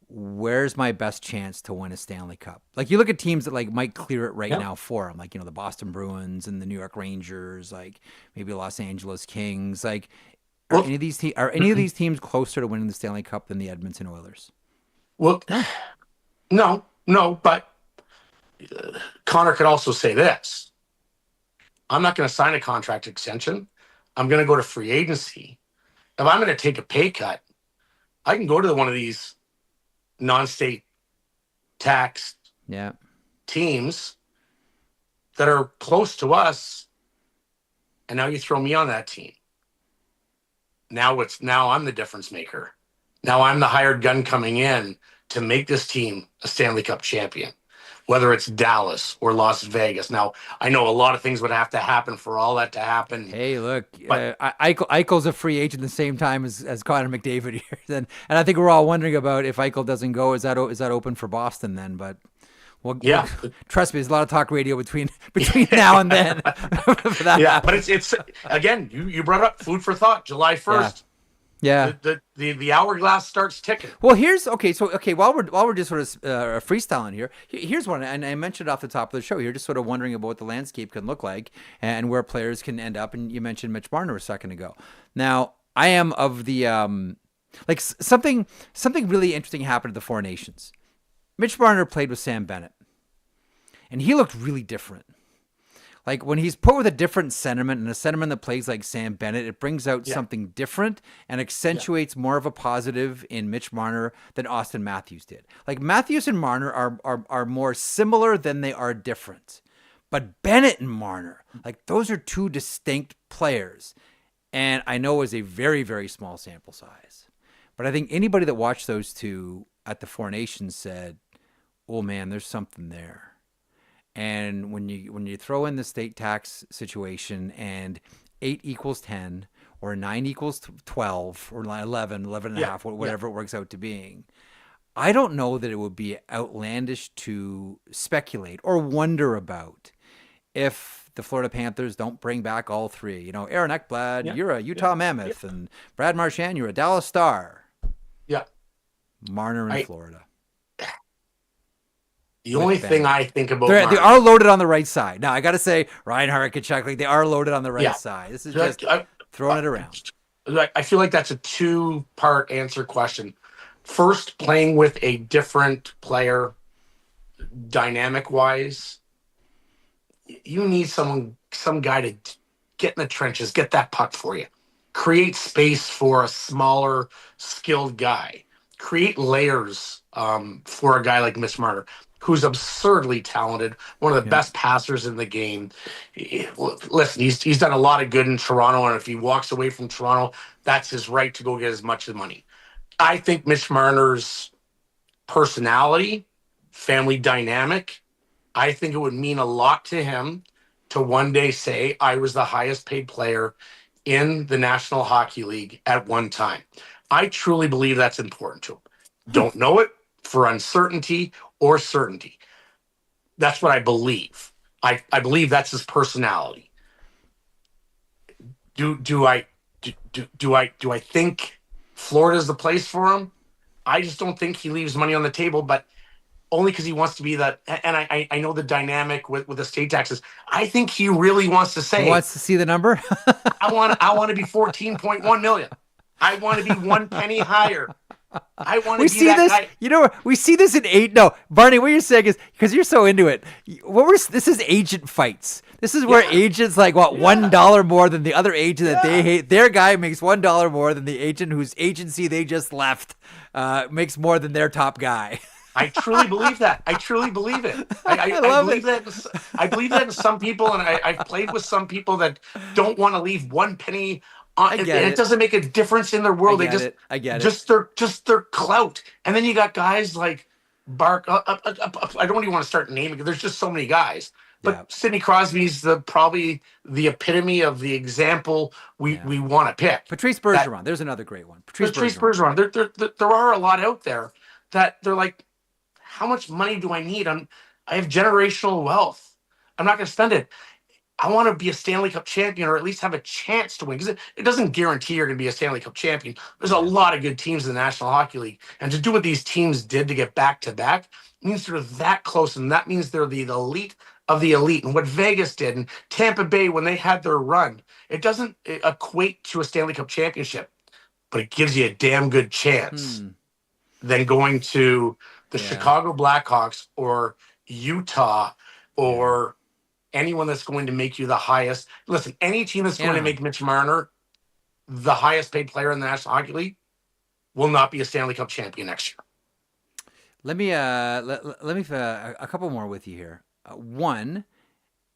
Where's my best chance to win a Stanley Cup? Like you look at teams that like might clear it right now for them, like the Boston Bruins and the New York Rangers, like maybe Los Angeles Kings. Like, are any of these teams closer to winning the Stanley Cup than the Edmonton Oilers? Well, no, but Connor could also say this. I'm not going to sign a contract extension. I'm going to go to free agency. If I'm going to take a pay cut, I can go to one of these non-state tax teams that are close to us, and now you throw me on that team. Now I'm the difference maker. Now I'm the hired gun coming in to make this team a Stanley Cup champion, whether it's Dallas or Las Vegas. Now, I know a lot of things would have to happen for all that to happen. Hey, look, Eichel's a free agent the same time as Connor McDavid here. And I think we're all wondering about if Eichel doesn't go, is that open for Boston then? But trust me, there's a lot of talk radio between now and then. But it's again, you brought up food for thought. July 1st. Yeah. The hourglass starts ticking. Well, while we're just sort of freestyling here, here's one, and I mentioned off the top of the show here, just sort of wondering about what the landscape can look like and where players can end up. And you mentioned Mitch Marner a second ago. Now, I am of the like something really interesting happened at the Four Nations. Mitch Marner played with Sam Bennett, and he looked really different. Like when he's put with a different sentiment and a sentiment that plays like Sam Bennett, it brings out something different and accentuates more of a positive in Mitch Marner than Austin Matthews did. Like Matthews and Marner are more similar than they are different. But Bennett and Marner, like those are two distinct players. And I know it was a very, very small sample size. But I think anybody that watched those two at the Four Nations said, oh man, there's something there. And when you throw in the state tax situation and 8 equals 10 or 9 equals 12 or 11 and a half, whatever it works out to being, I don't know that it would be outlandish to speculate or wonder about if the Florida Panthers don't bring back all three. Aaron Ekblad, you're a Utah Mammoth, and Brad Marchand, you're a Dallas Star. Yeah. Marner in Florida. The only thing I think about they are loaded on the right side. Now I got to say, Ryan Harkachuk, like they are loaded on the right side. This is just throwing it around. I feel like that's a 2-part answer question. First, playing with a different player, dynamic wise, you need some guy to get in the trenches, get that puck for you, create space for a smaller, skilled guy, create layers for a guy like Mitch Marner, who's absurdly talented, one of the best passers in the game. Listen, he's done a lot of good in Toronto, and if he walks away from Toronto, that's his right to go get as much of the money. I think Mitch Marner's personality, family dynamic, I think it would mean a lot to him to one day say, I was the highest paid player in the National Hockey League at one time. I truly believe that's important to him. Don't know it for uncertainty or certainty. That's what I believe. I believe that's his personality. Do I think Florida's the place for him? I just don't think he leaves money on the table, but only because he wants to be that. And I know the dynamic with the state taxes. I think he really wants to say, he wants to see the number. I want to be 14.1 million. I want to be 1 penny higher. I want to be that guy. We see this in Barney, what you're saying is, because you're so into it, this is agent fights. This is where agents $1 more than the other agent that they hate. Their guy makes $1 more than the agent whose agency they just left makes more than their top guy. I truly believe that. I truly believe it. I believe that. I believe that in some people, and I've played with some people that don't want to leave 1 penny. It doesn't make a difference in their world. I get it. Just their clout. And then you got guys like I don't even want to start naming. There's just so many guys. But Sidney Crosby's probably the epitome of the example we want to pick. Patrice Bergeron. There's another great one. Patrice Bergeron. There are a lot out there that they're like, how much money do I need? I have generational wealth. I'm not going to spend it. I want to be a Stanley Cup champion or at least have a chance to win because it doesn't guarantee you're going to be a Stanley Cup champion. There's a lot of good teams in the National Hockey League. And to do what these teams did to get back to back means they're that close. And that means they're the elite of the elite. And what Vegas did and Tampa Bay when they had their run, it doesn't equate to a Stanley Cup championship, but it gives you a damn good chance than going to the Chicago Blackhawks or Utah or anyone that's going to make you the highest. Listen, any team that's going to make Mitch Marner the highest paid player in the National Hockey League will not be a Stanley Cup champion next year. Let me a couple more with you here. One,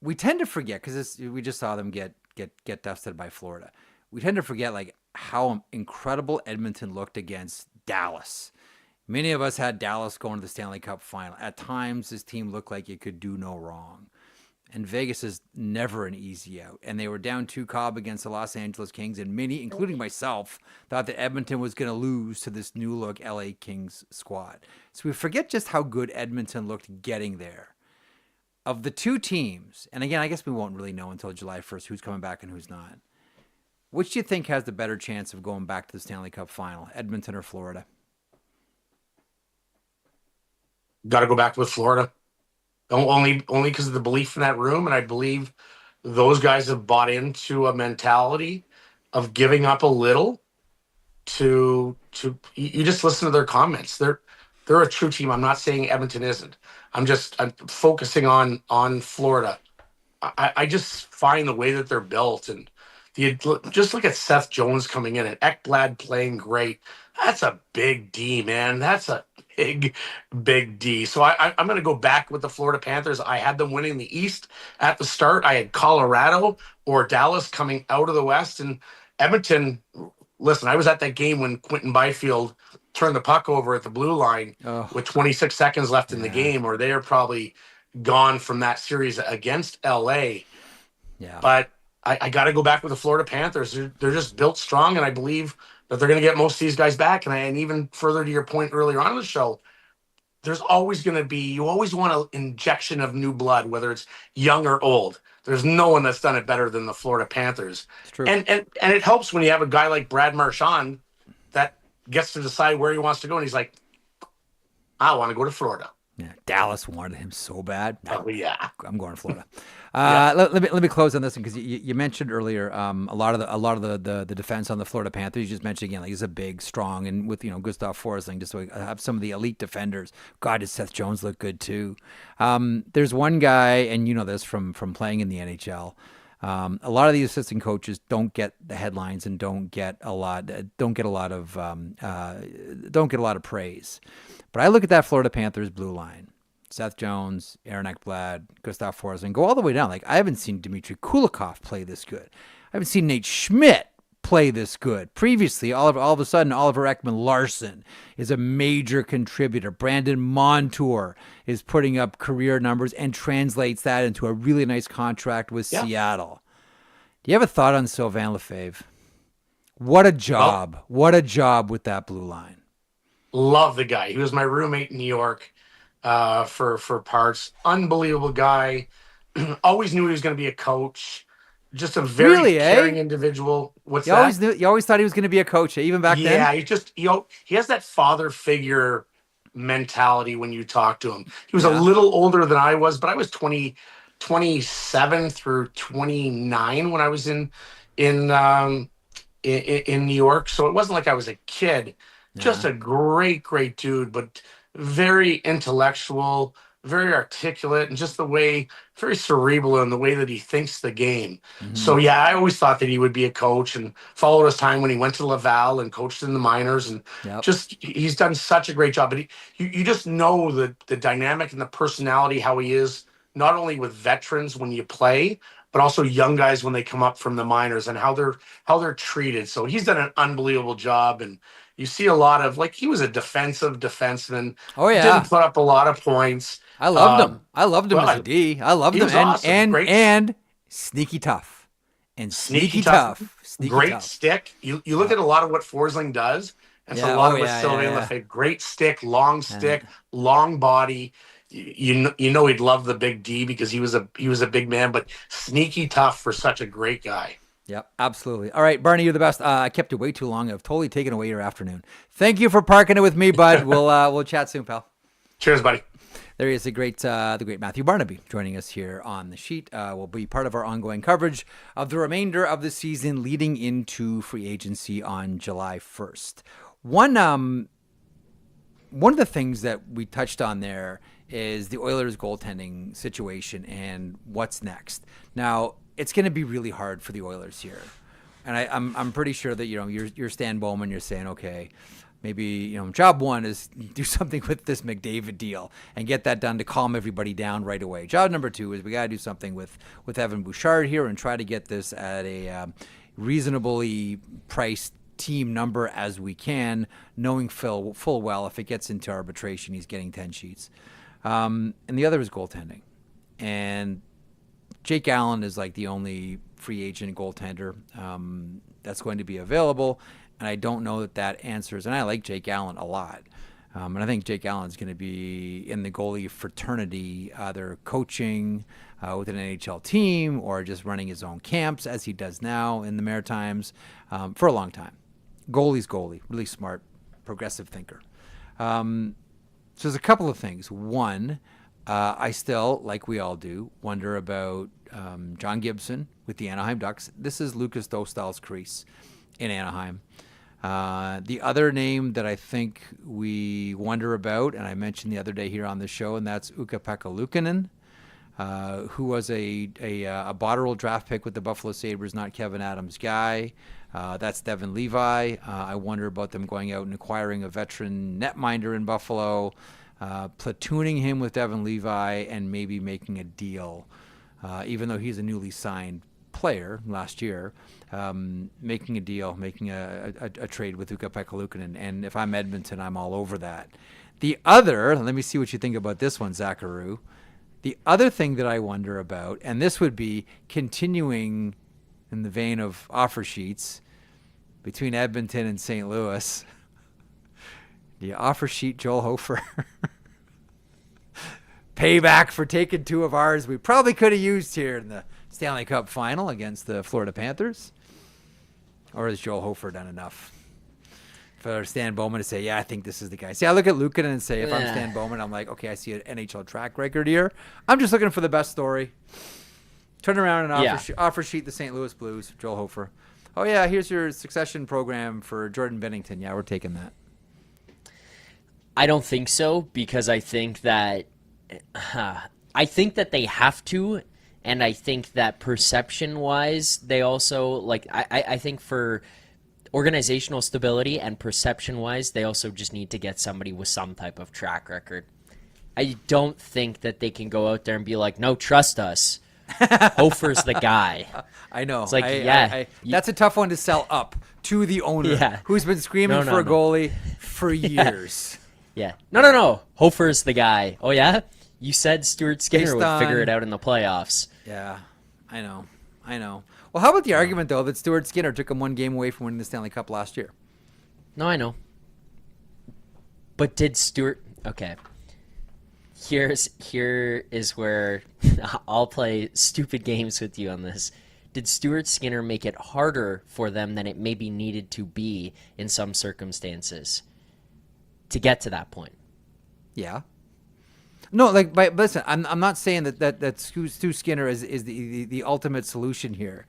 we tend to forget because we just saw them get dusted by Florida. We tend to forget like how incredible Edmonton looked against Dallas. Many of us had Dallas going to the Stanley Cup Final. At times, this team looked like it could do no wrong. And Vegas is never an easy out. And they were down 2 Cobb against the Los Angeles Kings, and many, including myself, thought that Edmonton was going to lose to this new look LA Kings squad. So we forget just how good Edmonton looked getting there. Of the 2 teams, and again, I guess we won't really know until July 1st who's coming back and who's not. Which do you think has the better chance of going back to the Stanley Cup Final, Edmonton or Florida? Got to go back with Florida. Only because of the belief in that room, and I believe those guys have bought into a mentality of giving up a little to you just listen to their comments. They're a true team. I'm not saying Edmonton isn't. I'm focusing on Florida. I just find the way that they're built, and just look at Seth Jones coming in and Ekblad playing great. That's a big D, man. That's a big D. So I'm going to go back with the Florida Panthers. I had them winning the East at the start. I had Colorado or Dallas coming out of the West. And Edmonton, listen, I was at that game when Quentin Byfield turned the puck over at the blue line with 26 seconds left in the game, or they are probably gone from that series against LA. Yeah. But I got to go back with the Florida Panthers. They're just built strong, and I believe that they're going to get most of these guys back. And even further to your point earlier on in the show, there's always going to be, you always want an injection of new blood, whether it's young or old. There's no one that's done it better than the Florida Panthers. It's true. And it helps when you have a guy like Brad Marchand that gets to decide where he wants to go. And he's like, I want to go to Florida. Yeah, Dallas wanted him so bad. Oh, yeah. I'm going to Florida. Let me close on this one because you mentioned earlier a lot of the defense on the Florida Panthers. You just mentioned again, like he's a big, strong, and with Gustav Forsling, just so have some of the elite defenders. God, does Seth Jones look good too? There's one guy, and you know this from playing in the NHL. A lot of these assistant coaches don't get the headlines and don't get a lot of praise. But I look at that Florida Panthers blue line. Seth Jones, Aaron Ekblad, Gustav Forsling, go all the way down. Like I haven't seen Dmitry Kulikov play this good. I haven't seen Nate Schmidt play this good. Previously, all of a sudden, Oliver Ekman-Larsson is a major contributor. Brandon Montour is putting up career numbers and translates that into a really nice contract with Seattle. Do you have a thought on Sylvain Lefebvre? What a job. What a job with that blue line. Love the guy. He was my roommate in New York for parts. Unbelievable guy. Always knew he was going to be a coach. Just a very caring individual. You always thought he was going to be a coach, even back then? Yeah, he has that father figure mentality when you talk to him. He was a little older than I was, but I was 27 through 29 when I was in New York. So it wasn't like I was a kid. Yeah. Just a great dude, but very intellectual, very articulate, and just very cerebral in the way that he thinks the game. Mm-hmm. So, yeah, I always thought that he would be a coach and followed his time when he went to Laval and coached in the minors. And he's done such a great job. But you just know the dynamic and the personality, how he is, not only with veterans when you play, but also young guys when they come up from the minors and how they're treated. So he's done an unbelievable job. And you see a lot of, like, he was a defensive defenseman. Oh, yeah. Didn't put up a lot of points. I loved him. I loved him as a D. I loved him. And sneaky tough. And sneaky tough. Great stick. You look at a lot of what Forsling does. And so a lot of what Sylvain Lefebvre. Great stick, long stick, long body. you know he'd love the big D because he was a big man, but sneaky tough for such a great guy. Yep, absolutely. All right, Barney, you're the best. I kept you way too long. I've totally taken away your afternoon. Thank you for parking it with me, bud. We'll chat soon, pal. Cheers, buddy. There is the great Matthew Barnaby joining us here on the sheet. Will be part of our ongoing coverage of the remainder of the season, leading into free agency on July 1st. One of the things that we touched on there is the Oilers goaltending situation and what's next. Now, it's going to be really hard for the Oilers here, and I'm pretty sure that you're Stan Bowman. You're saying, okay, maybe job one is do something with this McDavid deal and get that done to calm everybody down right away. Job number two is we got to do something with Evan Bouchard here and try to get this at a reasonably priced team number as we can, knowing full well if it gets into arbitration, he's getting 10 sheets. And the other is goaltending. And Jake Allen is like the only free agent goaltender that's going to be available. And I don't know that answers. And I like Jake Allen a lot. And I think Jake Allen is going to be in the goalie fraternity, either coaching with an NHL team or just running his own camps as he does now in the Maritimes for a long time. Goalie's goalie, really smart, progressive thinker. So there's a couple of things. One, I still, like we all do, wonder about John Gibson with the Anaheim Ducks. This is Lucas Dostal's crease in Anaheim. The other name that I think we wonder about, and I mentioned the other day here on the show, and that's Ukko-Pekka Luukkonen, who was a Botterill draft pick with the Buffalo Sabres, not Kevin Adams' guy. That's Devin Levi. I wonder about them going out and acquiring a veteran netminder in Buffalo, platooning him with Devin Levi, and maybe making a deal, even though he's a newly signed player last year, making a deal, making a trade with Ukko-Pekka Luukkonen. And if I'm Edmonton, I'm all over that. The other, let me see what you think about this one, Zacharoo. The other thing that I wonder about, and this would be continuing in the vein of offer sheets between Edmonton and St. Louis. The offer sheet Joel Hofer. Payback for taking two of ours we probably could have used here in the Stanley Cup Final against the Florida Panthers. Or has Joel Hofer done enough for Stan Bowman to say, yeah, I think this is the guy? See, I look at Luukkonen and say, if I'm Stan Bowman, I'm like, okay, I see an NHL track record here. I'm just looking for the best story. Turn around and offer sheet the St. Louis Blues, Joel Hofer. Oh, yeah, here's your succession program for Jordan Bennington. Yeah, we're taking that. I don't think so, because I think that they have to, and I think that perception-wise, they also, like, I think for organizational stability and perception-wise, they also just need to get somebody with some type of track record. I don't think that they can go out there and be like, no, trust us. Hofer's the guy. I know. It's like, that's a tough one to sell up to the owner who's been screaming for a goalie for years. Yeah. No. Hofer's the guy. Oh, yeah? You said Stuart Skinner would figure it out in the playoffs. Yeah, I know. Well, how about the argument, though, that Stuart Skinner took him one game away from winning the Stanley Cup last year? No, I know. But did Stuart... Okay. Here is where I'll play stupid games with you on this. Did Stuart Skinner make it harder for them than it maybe needed to be in some circumstances to get to that point? Yeah. No, but listen, I'm not saying that Stu Skinner is the ultimate solution here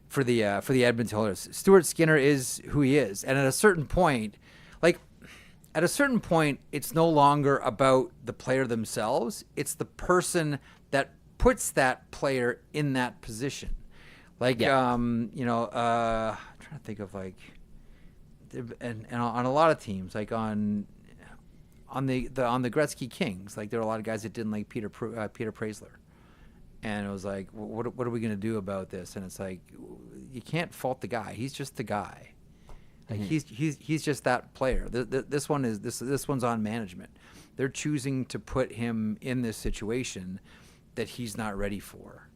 for the Edmonton Oilers. Stuart Skinner is who he is, and at a certain point, it's no longer about the player themselves. It's the person that puts that player in that position. I'm trying to think of and on a lot of teams, like on the Gretzky Kings, like there are a lot of guys that didn't like Peter Praisler, and it was like, what are we going to do about this? And it's like, you can't fault the guy. He's just the guy. Like he's just that player. This one's on management. They're choosing to put him in this situation that he's not ready for.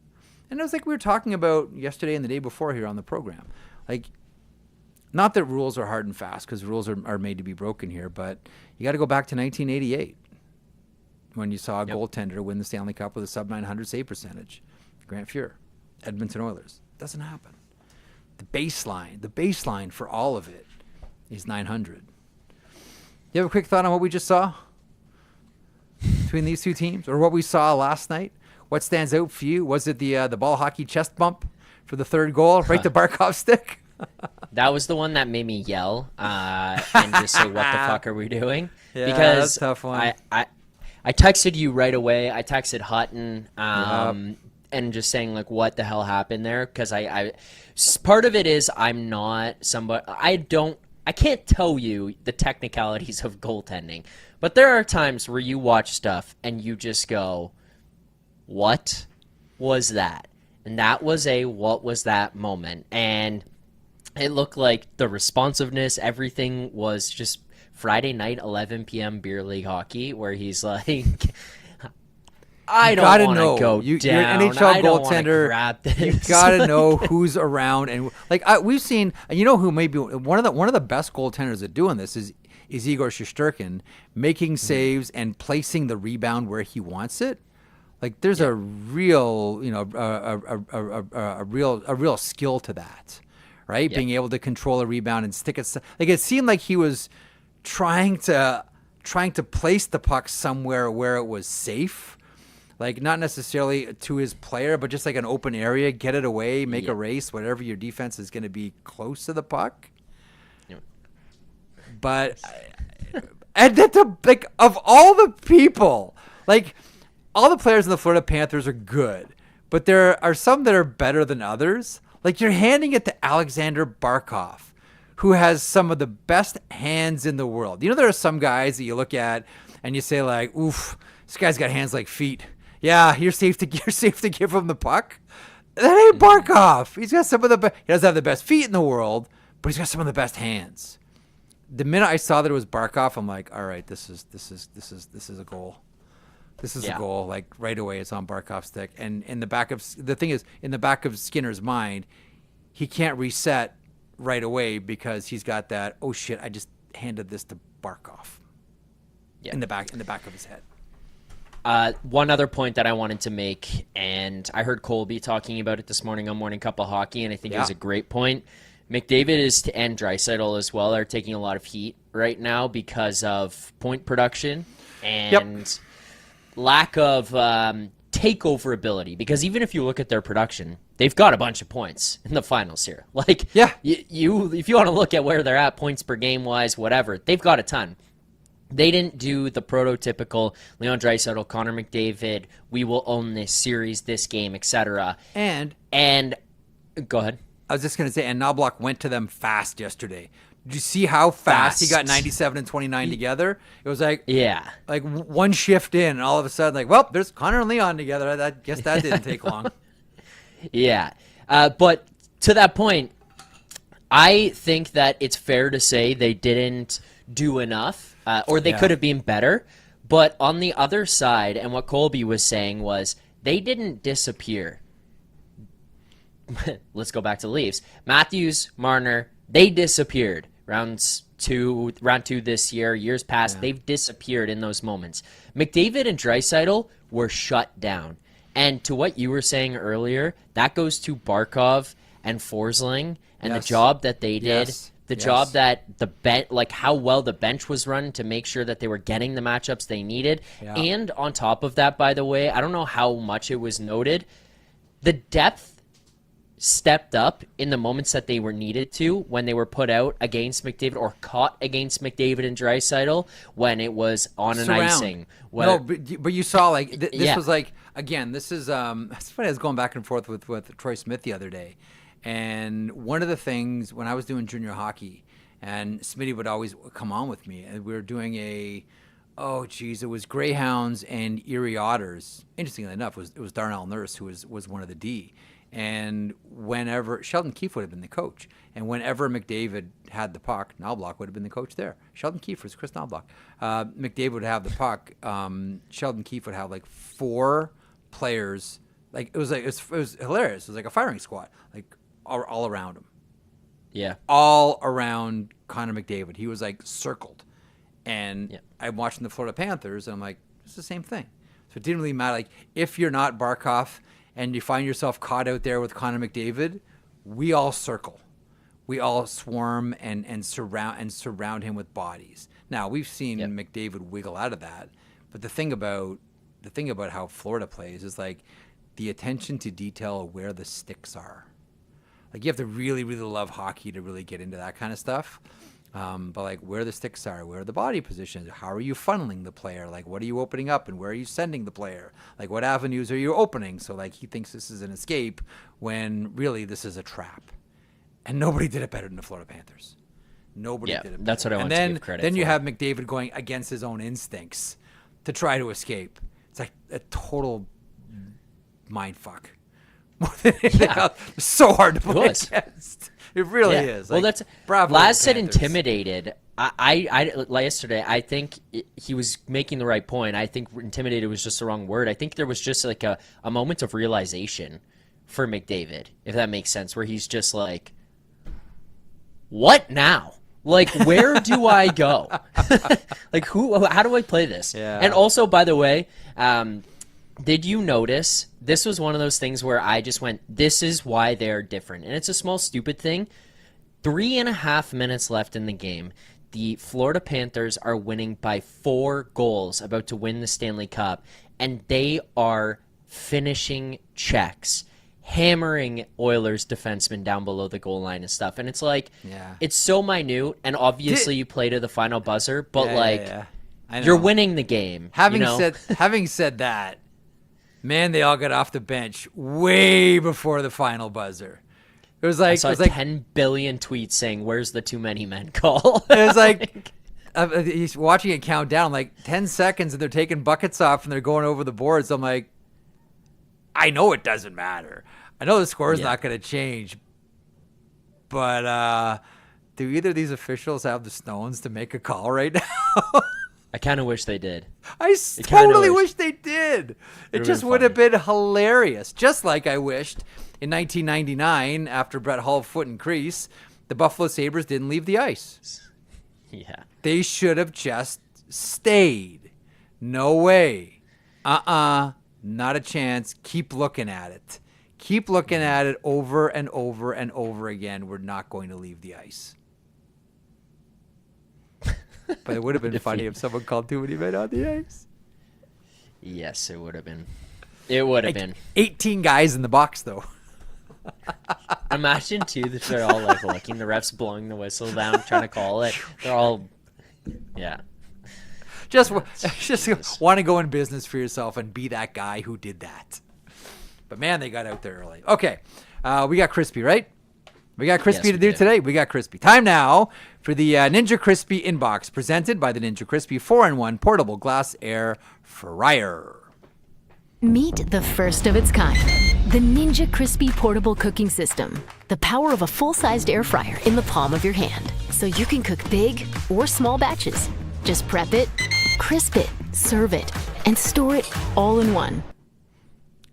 And it was like we were talking about yesterday and the day before here on the program. Like, not that rules are hard and fast, because rules are made to be broken here, but you got to go back to 1988. when you saw a goaltender win the Stanley Cup with a sub-900 save percentage. Grant Fuhr, Edmonton Oilers. Doesn't happen. The baseline for all of it is 900. You have a quick thought on what we just saw between these two teams, or what we saw last night? What stands out for you? Was it the ball hockey chest bump for the third goal, right to Barkov stick? That was the one that made me yell and just say, "What the fuck are we doing?" Yeah, because that's a tough one. I texted you right away. I texted Hutton and just saying like, "What the hell happened there?" Because part of it is I'm not somebody. I can't tell you the technicalities of goaltending, but there are times where you watch stuff and you just go, "What was that?" And that was what was that moment. And it looked like the responsiveness, everything was just Friday night, 11 p.m. beer league hockey, where he's like, I don't want to go down. You're an NHL goaltender. You gotta know who's around, and like we've seen. And you know who maybe one of the best goaltenders at doing this is Igor Shesterkin, making saves and placing the rebound where he wants it. Like there's a real, a real skill to that, right? Being able to control a rebound and stick it. Like it seemed like he was trying to place the puck somewhere where it was safe. Like not necessarily to his player, but just like an open area, get it away, make a race, whatever your defense is going to be close to the puck. But and like of all the people, like all the players in the Florida Panthers are good, but there are some that are better than others. Like you're handing it to Alexander Barkov, who has some of the best hands in the world. You know, there are some guys that you look at and you say like, oof, this guy's got hands like feet. Yeah, you're safe to give him the puck. That ain't Barkov. He's got some of the he doesn't have the best feet in the world, but he's got some of the best hands. The minute I saw that it was Barkov, I'm like, all right, this is a goal. This is a goal. Like right away, it's on Barkov's stick. And in the back of Skinner's mind, he can't reset right away because he's got that. Oh shit! I just handed this to Barkov. In the back of his head. One other point that I wanted to make, and I heard Colby talking about it this morning on Morning Cup of Hockey, and I think it was a great point. McDavid and Draisaitl as well are taking a lot of heat right now because of point production and lack of takeover ability. Because even if you look at their production, they've got a bunch of points in the finals here. Like, you if you want to look at where they're at points per game wise, whatever, they've got a ton. They didn't do the prototypical Leon Draisaitl, Connor McDavid, we will own this series, this game, etc. And go ahead. I was just going to say, and Knobloch went to them fast yesterday. Did you see how fast he got 97 and 29 together? It was like like one shift in, and all of a sudden, like, well, there's Connor and Leon together. I guess that didn't take long. But to that point, I think that it's fair to say they didn't do enough. Or they could have been better. But on the other side, and what Colby was saying was, they didn't disappear. Let's go back to the Leafs. Matthews, Marner, they disappeared. Round two this year, years past, they've disappeared in those moments. McDavid and Draisaitl were shut down. And to what you were saying earlier, that goes to Barkov and Forsling and the job that they did. The job that the bench, like how well the bench was run to make sure that they were getting the matchups they needed. And on top of that, by the way, I don't know how much it was noted, the depth stepped up in the moments that they were needed to when they were put out against McDavid or caught against McDavid and Draisaitl when it was on an icing. No, but you saw like this was like, again, this is that's funny. I was going back and forth with Troy Smith the other day. And one of the things when I was doing junior hockey, and Smitty would always come on with me, and we were doing it was Greyhounds and Erie Otters. Interestingly enough, it was Darnell Nurse who was one of the D. And whenever Sheldon Keefe would have been the coach, and whenever McDavid had the puck, Knobloch would have been the coach there. Sheldon Keefe was Chris Knobloch. McDavid would have the puck. Sheldon Keefe would have like 4 players. Like it was hilarious. It was like a firing squad. Like. All around him. Yeah. All around Connor McDavid. He was like circled. And I'm watching the Florida Panthers and I'm like, It's the same thing. So it didn't really matter. Like, if you're not Barkov and you find yourself caught out there with Connor McDavid, we all circle. We all swarm and surround him with bodies. Now, we've seen McDavid wiggle out of that, but the thing about how Florida plays is like the attention to detail of where the sticks are. Like, you have to really, really love hockey to really get into that kind of stuff. But like where the sticks are, where the body positions, how are you funneling the player? Like, what are you opening up and where are you sending the player? Like, what avenues are you opening? So like he thinks this is an escape when really this is a trap. And nobody did it better than the Florida Panthers. Nobody did it better. That's what I want to give credit Then for. you have McDavid going against his own instincts to try to escape. It's like a total mind fuck. More than anything else. It's so hard to play against. It really is. Well, like, that's bravo. Laz said intimidated. I yesterday, I think he was making the right point. I think intimidated was just the wrong word. I think there was just like a moment of realization for McDavid, if that makes sense, where he's just like, what now? Like, where do I go? Like, how do I play this? Yeah. And also, by the way, did you notice this was one of those things where I just went, this is why they're different. And it's a small, stupid thing. 3.5 minutes left in the game. The Florida Panthers are winning by 4 goals, about to win the Stanley Cup. And they are finishing checks, hammering Oilers defensemen down below the goal line and stuff. And it's like, it's so minute. And obviously you play to the final buzzer, but you're winning the game. Having said that, man, they all got off the bench way before the final buzzer. It was like, I saw 10 billion tweets saying, "Where's the too many men call?" It was like he's watching it count down, like 10 seconds, and they're taking buckets off and they're going over the boards. I'm like, I know it doesn't matter. I know the score is not going to change, but do either of these officials have the stones to make a call right now? I kind of wish they did. I totally wish they did. It just would have been hilarious. Just like I wished in 1999, after Brett Hull foot and crease, the Buffalo Sabres didn't leave the ice. Yeah. They should have just stayed. No way. Not a chance. Keep looking at it. Keep looking at it over and over and over again. We're not going to leave the ice. But it would have been funny if someone called too many men on the ice. Yes, it would have been. It would have been. 18 guys in the box, though. Imagine, too, that they're all like looking. The ref's blowing the whistle down, trying to call it. They're all, Just want to go in business for yourself and be that guy who did that. But, man, they got out there early. Okay, we got Crispy, right? We got Crispy to do today. We got Crispy. Time now for the Ninja Crispy Inbox, presented by the Ninja Crispy 4-in-1 Portable Glass Air Fryer. Meet the first of its kind, the Ninja Crispy Portable Cooking System. The power of a full-sized air fryer in the palm of your hand, so you can cook big or small batches. Just prep it, crisp it, serve it, and store it all in one.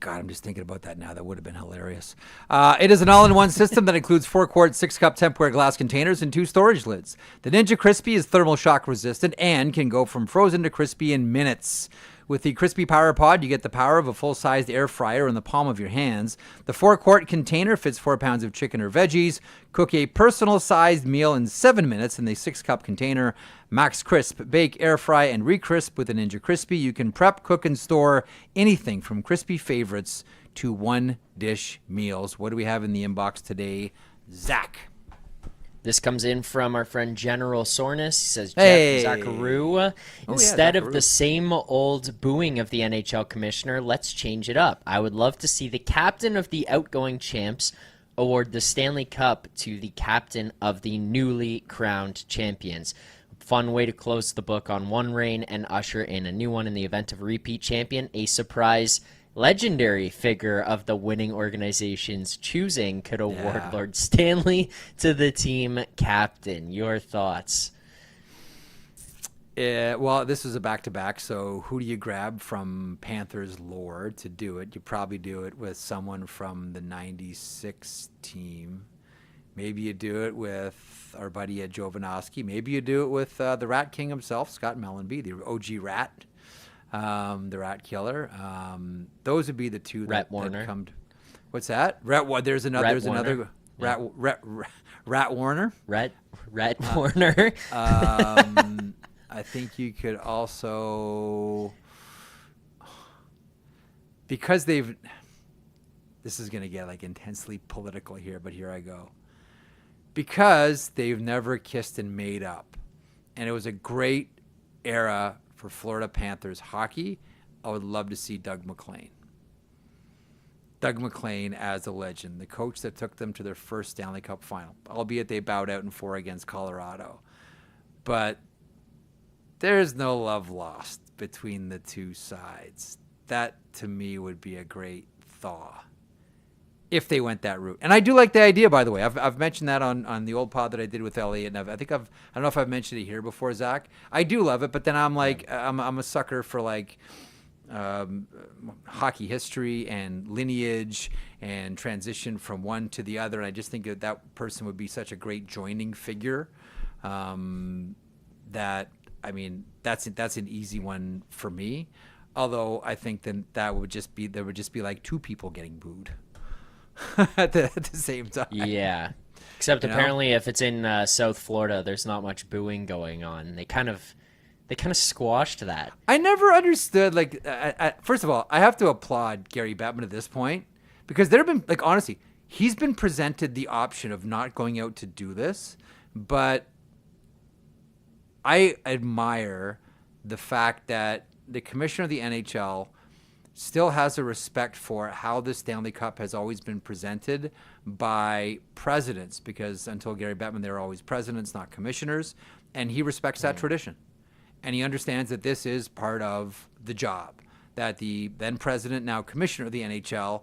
God, I'm just thinking about that now. That would have been hilarious. It is an all-in-one system that includes 4-quart, 6-cup Tupperware glass containers and 2 storage lids. The Ninja Crispy is thermal shock resistant and can go from frozen to crispy in minutes. With the Crispy Power Pod, you get the power of a full-sized air fryer in the palm of your hands. The 4-quart container fits 4 pounds of chicken or veggies. Cook a personal-sized meal in 7 minutes in the 6-cup container. Max crisp, bake, air fry, and re-crisp with a Ninja Crispy. You can prep, cook, and store anything from crispy favorites to one-dish meals. What do we have in the inbox today, Zach? This comes in from our friend General Soreness. He says, Hey. Jeff Zacharou, instead of the same old booing of the NHL commissioner, let's change it up. I would love to see the captain of the outgoing champs award the Stanley Cup to the captain of the newly crowned champions. Fun way to close the book on one reign and usher in a new one in the event of a repeat champion. A surprise legendary figure of the winning organization's choosing could award Lord Stanley to the team captain. Your thoughts? Well, this is a back-to-back, so who do you grab from Panthers lore to do it? You probably do it with someone from the 96 team. Maybe you do it with our buddy Ed Jovanovski. Maybe you do it with the Rat King himself, Scott Mellenby, the OG Rat. the Rat Killer. Those would be the two that come to. What's that? There's another Rat Warner. Rat Warner. I think you could also, because this is going to get like intensely political here, but here I go. Because they've never kissed and made up, and it was a great era for Florida Panthers hockey, I would love to see Doug MacLean. Doug MacLean as a legend, the coach that took them to their first Stanley Cup Final, albeit they bowed out in 4 against Colorado. But there's no love lost between the two sides. That, to me, would be a great thaw if they went that route. And I do like the idea, by the way. I've mentioned that on the old pod that I did with Elliot, and I don't know if I've mentioned it here before, Zach. I do love it, but then I'm like, I'm a sucker for like hockey history and lineage and transition from one to the other. And I just think that person would be such a great joining figure. That, I mean, that's an easy one for me. Although I think then there would just be like 2 people getting booed at the same time. Yeah. Except apparently if it's in South Florida, there's not much booing going on. They kind of squashed that. I never understood, like, first of all, I have to applaud Gary Bettman at this point, because there have been, like, honestly, he's been presented the option of not going out to do this, but I admire the fact that the commissioner of the NHL still has a respect for how the Stanley Cup has always been presented by presidents, because until Gary Bettman, they were always presidents, not commissioners, and he respects that tradition. And he understands that this is part of the job, that the then president, now commissioner of the NHL,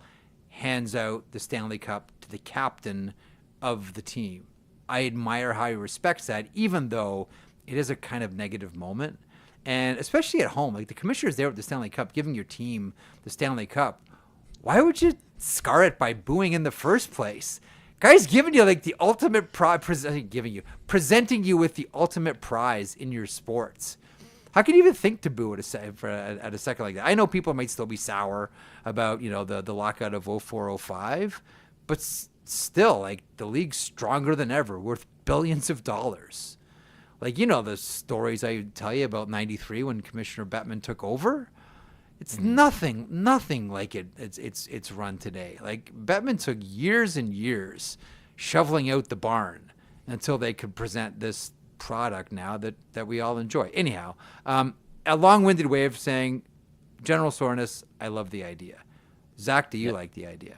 hands out the Stanley Cup to the captain of the team. I admire how he respects that, even though it is a kind of negative moment. And especially at home, like the commissioner's there with the Stanley Cup, giving your team the Stanley Cup. Why would you scar it by booing in the first place? Guy's giving you like the ultimate prize, presenting you with the ultimate prize in your sports. How can you even think to boo at a second like that? I know people might still be sour about, the lockout of 04-05, but still, like, the league's stronger than ever, worth billions of dollars. Like, the stories I tell you about 93 when Commissioner Bettman took over. It's nothing like it's run today. Like, Bettman took years and years shoveling out the barn until they could present this product now that we all enjoy. Anyhow, a long-winded way of saying, general soreness, I love the idea. Zach, do you like the idea?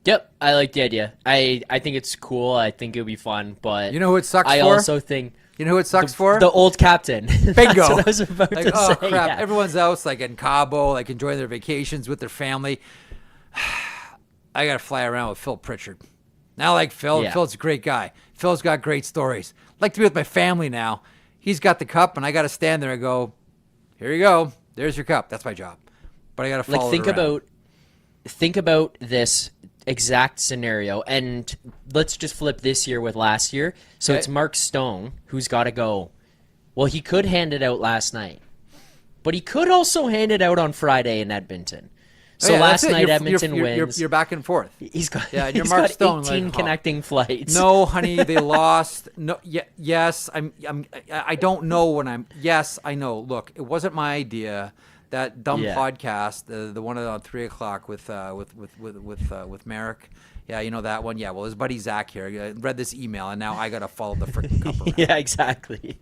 Yep, I like the idea. I think it's cool. I think it'll be fun, but you know who it sucks for? I also think who it sucks for? The old captain. Bingo. That's what I was about to oh say. Crap! Yeah. Everyone's out, like in Cabo, like enjoying their vacations with their family. I gotta fly around with Phil Pritchard. Now, like Phil. Yeah. Phil's a great guy. Phil's got great stories. I'd like to be with my family now. He's got the cup, and I gotta stand there and go, "Here you go. There's your cup." That's my job. But I gotta follow. Like think about this exact scenario, and let's just flip this year with last year. So It's Mark Stone who's got to go. Well, he could hand it out last night, but he could also hand it out on Friday in Edmonton. So last night Edmonton wins. You're back and forth. He's got you're Mark Stone, 18 connecting flights. No, honey, they lost. No, yes, I don't know when I'm. Yes, I know. Look, it wasn't my idea. That dumb podcast, the one on 3 o'clock with Marek. Yeah, you know that one. Yeah, well, his buddy Zach here read this email, and now I got to follow the freaking cup around. Yeah, exactly.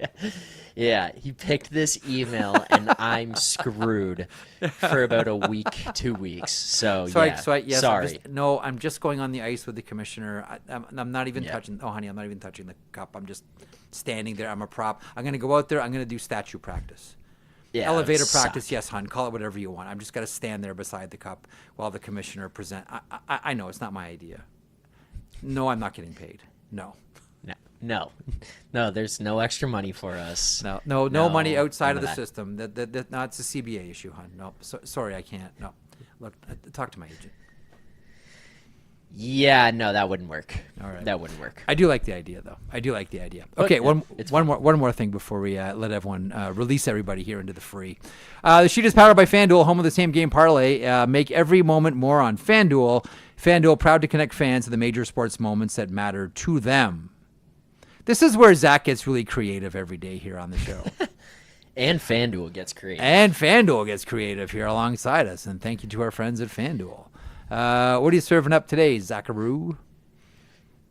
Yeah, he picked this email, and I'm screwed for about a week, 2 weeks. Sorry. I'm just going on the ice with the commissioner. I'm not even touching. Oh, honey, I'm not even touching the cup. I'm just standing there. I'm a prop. I'm going to go out there. I'm going to do statue practice. Yeah, elevator practice, yes, hon. Call it whatever you want. I'm just got to stand there beside the cup while the commissioner present. I know it's not my idea. No, I'm not getting paid. No. There's no extra money for us. No money outside of the system. No, it's a CBA issue, hon. No, sorry, I can't. No, look, talk to my agent. Yeah, no, that wouldn't work. All right. That wouldn't work. I do like the idea, though. I do like the idea. But, Okay, yeah, one more thing before we let everyone release everybody here into the free. The sheet is powered by FanDuel, home of the same game parlay. Make every moment more on FanDuel. FanDuel, proud to connect fans to the major sports moments that matter to them. This is where Zach gets really creative every day here on the show. And FanDuel gets creative. And FanDuel gets creative here alongside us. And thank you to our friends at FanDuel. What are you serving up today, Zacharoo?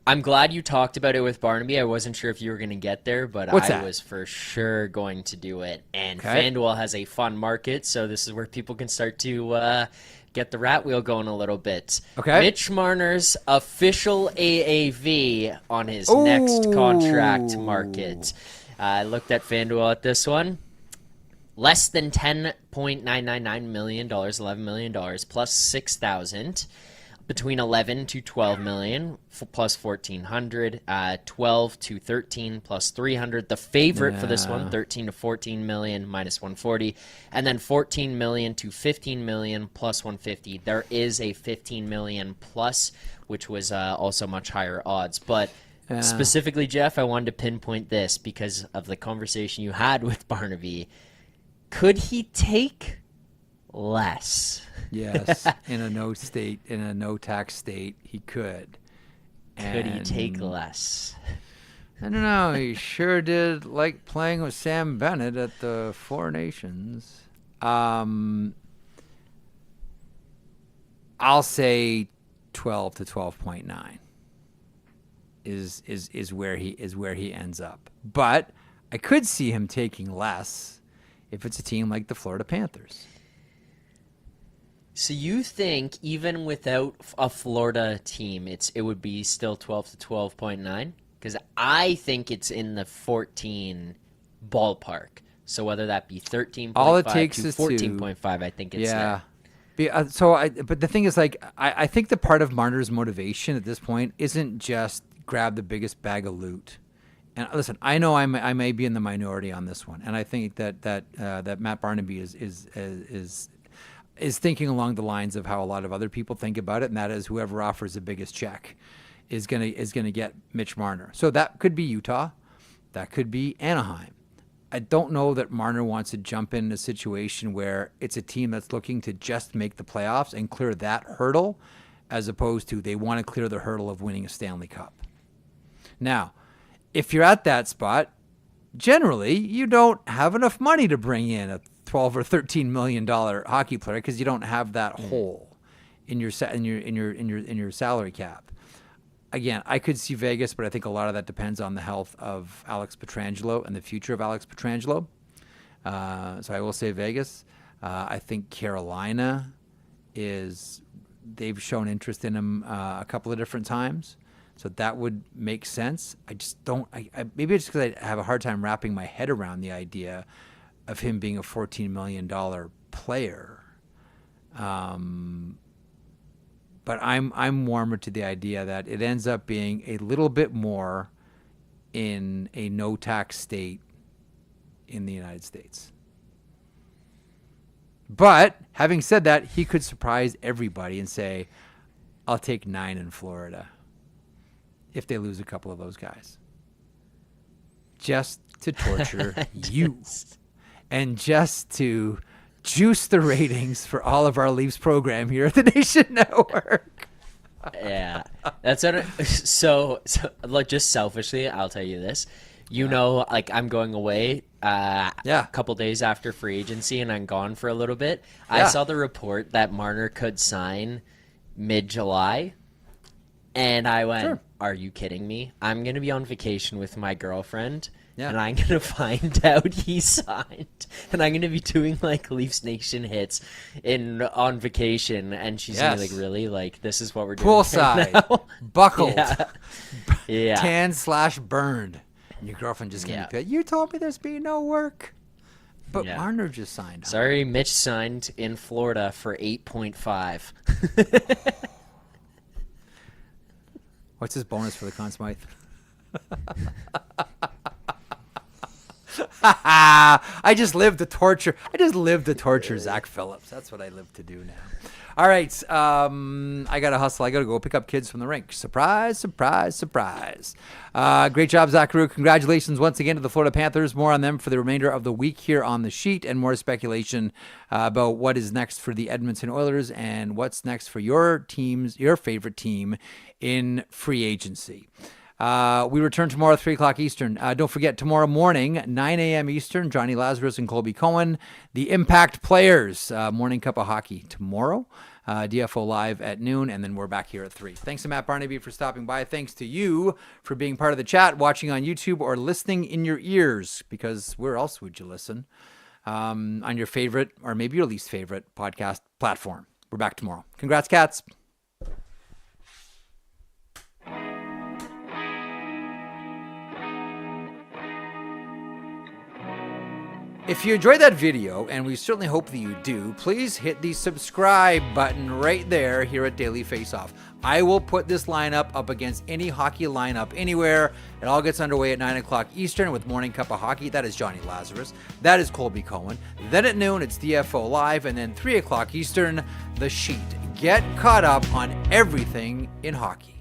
I'm glad you talked about it with Barnaby. I wasn't sure if you were going to get there, but I was for sure going to do it. And FanDuel has a fun market, so this is where people can start to get the rat wheel going a little bit. Okay. Mitch Marner's official AAV on his next contract market. I looked at FanDuel at this one. Less than $10.999 million, $11 million, plus $6,000. Between 11 to 12 million, plus 1,400. 12 to 13, plus 300. The favorite for this one, 13 to 14 million, minus 140. And then 14 million to 15 million, plus 150. There is a 15 million plus, which was also much higher odds. But specifically, Jeff, I wanted to pinpoint this because of the conversation you had with Barnaby. Could he take less? Yes, in a no tax state, he could. Could he take less? I don't know. He sure did like playing with Sam Bennett at the Four Nations. I'll say 12 to 12.9 is where he ends up. But I could see him taking less if it's a team like the Florida Panthers. So you think even without a Florida team, it would be still 12 to 12.9? Because I think it's in the 14 ballpark. So whether that be 13.5 all it takes to is 14.5, I think it's there. But the thing is, like, I think the part of Marner's motivation at this point isn't just grab the biggest bag of loot. And listen, I know I may be in the minority on this one, and I think that Matt Barnaby is thinking along the lines of how a lot of other people think about it, and that is whoever offers the biggest check is gonna get Mitch Marner. So that could be Utah, that could be Anaheim. I don't know that Marner wants to jump in a situation where it's a team that's looking to just make the playoffs and clear that hurdle, as opposed to they want to clear the hurdle of winning a Stanley Cup. Now, if you're at that spot, generally you don't have enough money to bring in a $12 or $13 million hockey player because you don't have that hole in your salary cap. Again, I could see Vegas, but I think a lot of that depends on the health of Alex Pietrangelo and the future of Alex Pietrangelo. So I will say Vegas. I think Carolina they've shown interest in him a couple of different times. So that would make sense. I just don't. Maybe it's because I have a hard time wrapping my head around the idea of him being a $14 million player. But I'm warmer to the idea that it ends up being a little bit more in a no tax state in the United States. But having said that, he could surprise everybody and say, "I'll take 9 in Florida." If they lose a couple of those guys, just to torture you and just to juice the ratings for all of our Leafs program here at the Nation Network. Yeah, that's what so like, just selfishly, I'll tell you this. Like, I'm going away a couple days after free agency, and I'm gone for a little bit. I saw the report that Marner could sign mid-July, and I went, sure. Are you kidding me? I'm going to be on vacation with my girlfriend, and I'm going to find out he signed. And I'm going to be doing, like, Leafs Nation hits on vacation. And she's going to be like, really? Like, this is what we're doing poolside, right buckled, yeah. tan/burned. And your girlfriend just going to be like, you told me there's been no work. But Marner just signed. Sorry, Mitch signed in Florida for 8.5. What's his bonus for the Conn Smythe? I just live to torture. Zach Phillips. That's what I live to do now. All right. I got to hustle. I got to go pick up kids from the rink. Surprise, surprise, surprise. Great job, Zachary. Congratulations once again to the Florida Panthers. More on them for the remainder of the week here on the sheet, and more speculation about what is next for the Edmonton Oilers and what's next for your favorite team in free agency. We return tomorrow at 3 o'clock Eastern. Don't forget, tomorrow morning, 9 a.m. Eastern, Johnny Lazarus and Colby Cohen, the Impact Players, Morning Cup of Hockey tomorrow. DFO Live at noon, and then we're back here at 3. Thanks to Matt Barnaby for stopping by. Thanks to you for being part of the chat, watching on YouTube, or listening in your ears, because where else would you listen? On your favorite, or maybe your least favorite, podcast platform. We're back tomorrow. Congrats, Cats. If you enjoyed that video, and we certainly hope that you do, please hit the subscribe button right there here at Daily Faceoff. I will put this lineup up against any hockey lineup anywhere. It all gets underway at 9 o'clock Eastern with Morning Cup of Hockey. That is Johnny Lazarus. That is Colby Cohen. Then at noon, it's DFO Live. And then 3 o'clock Eastern, The Sheet. Get caught up on everything in hockey.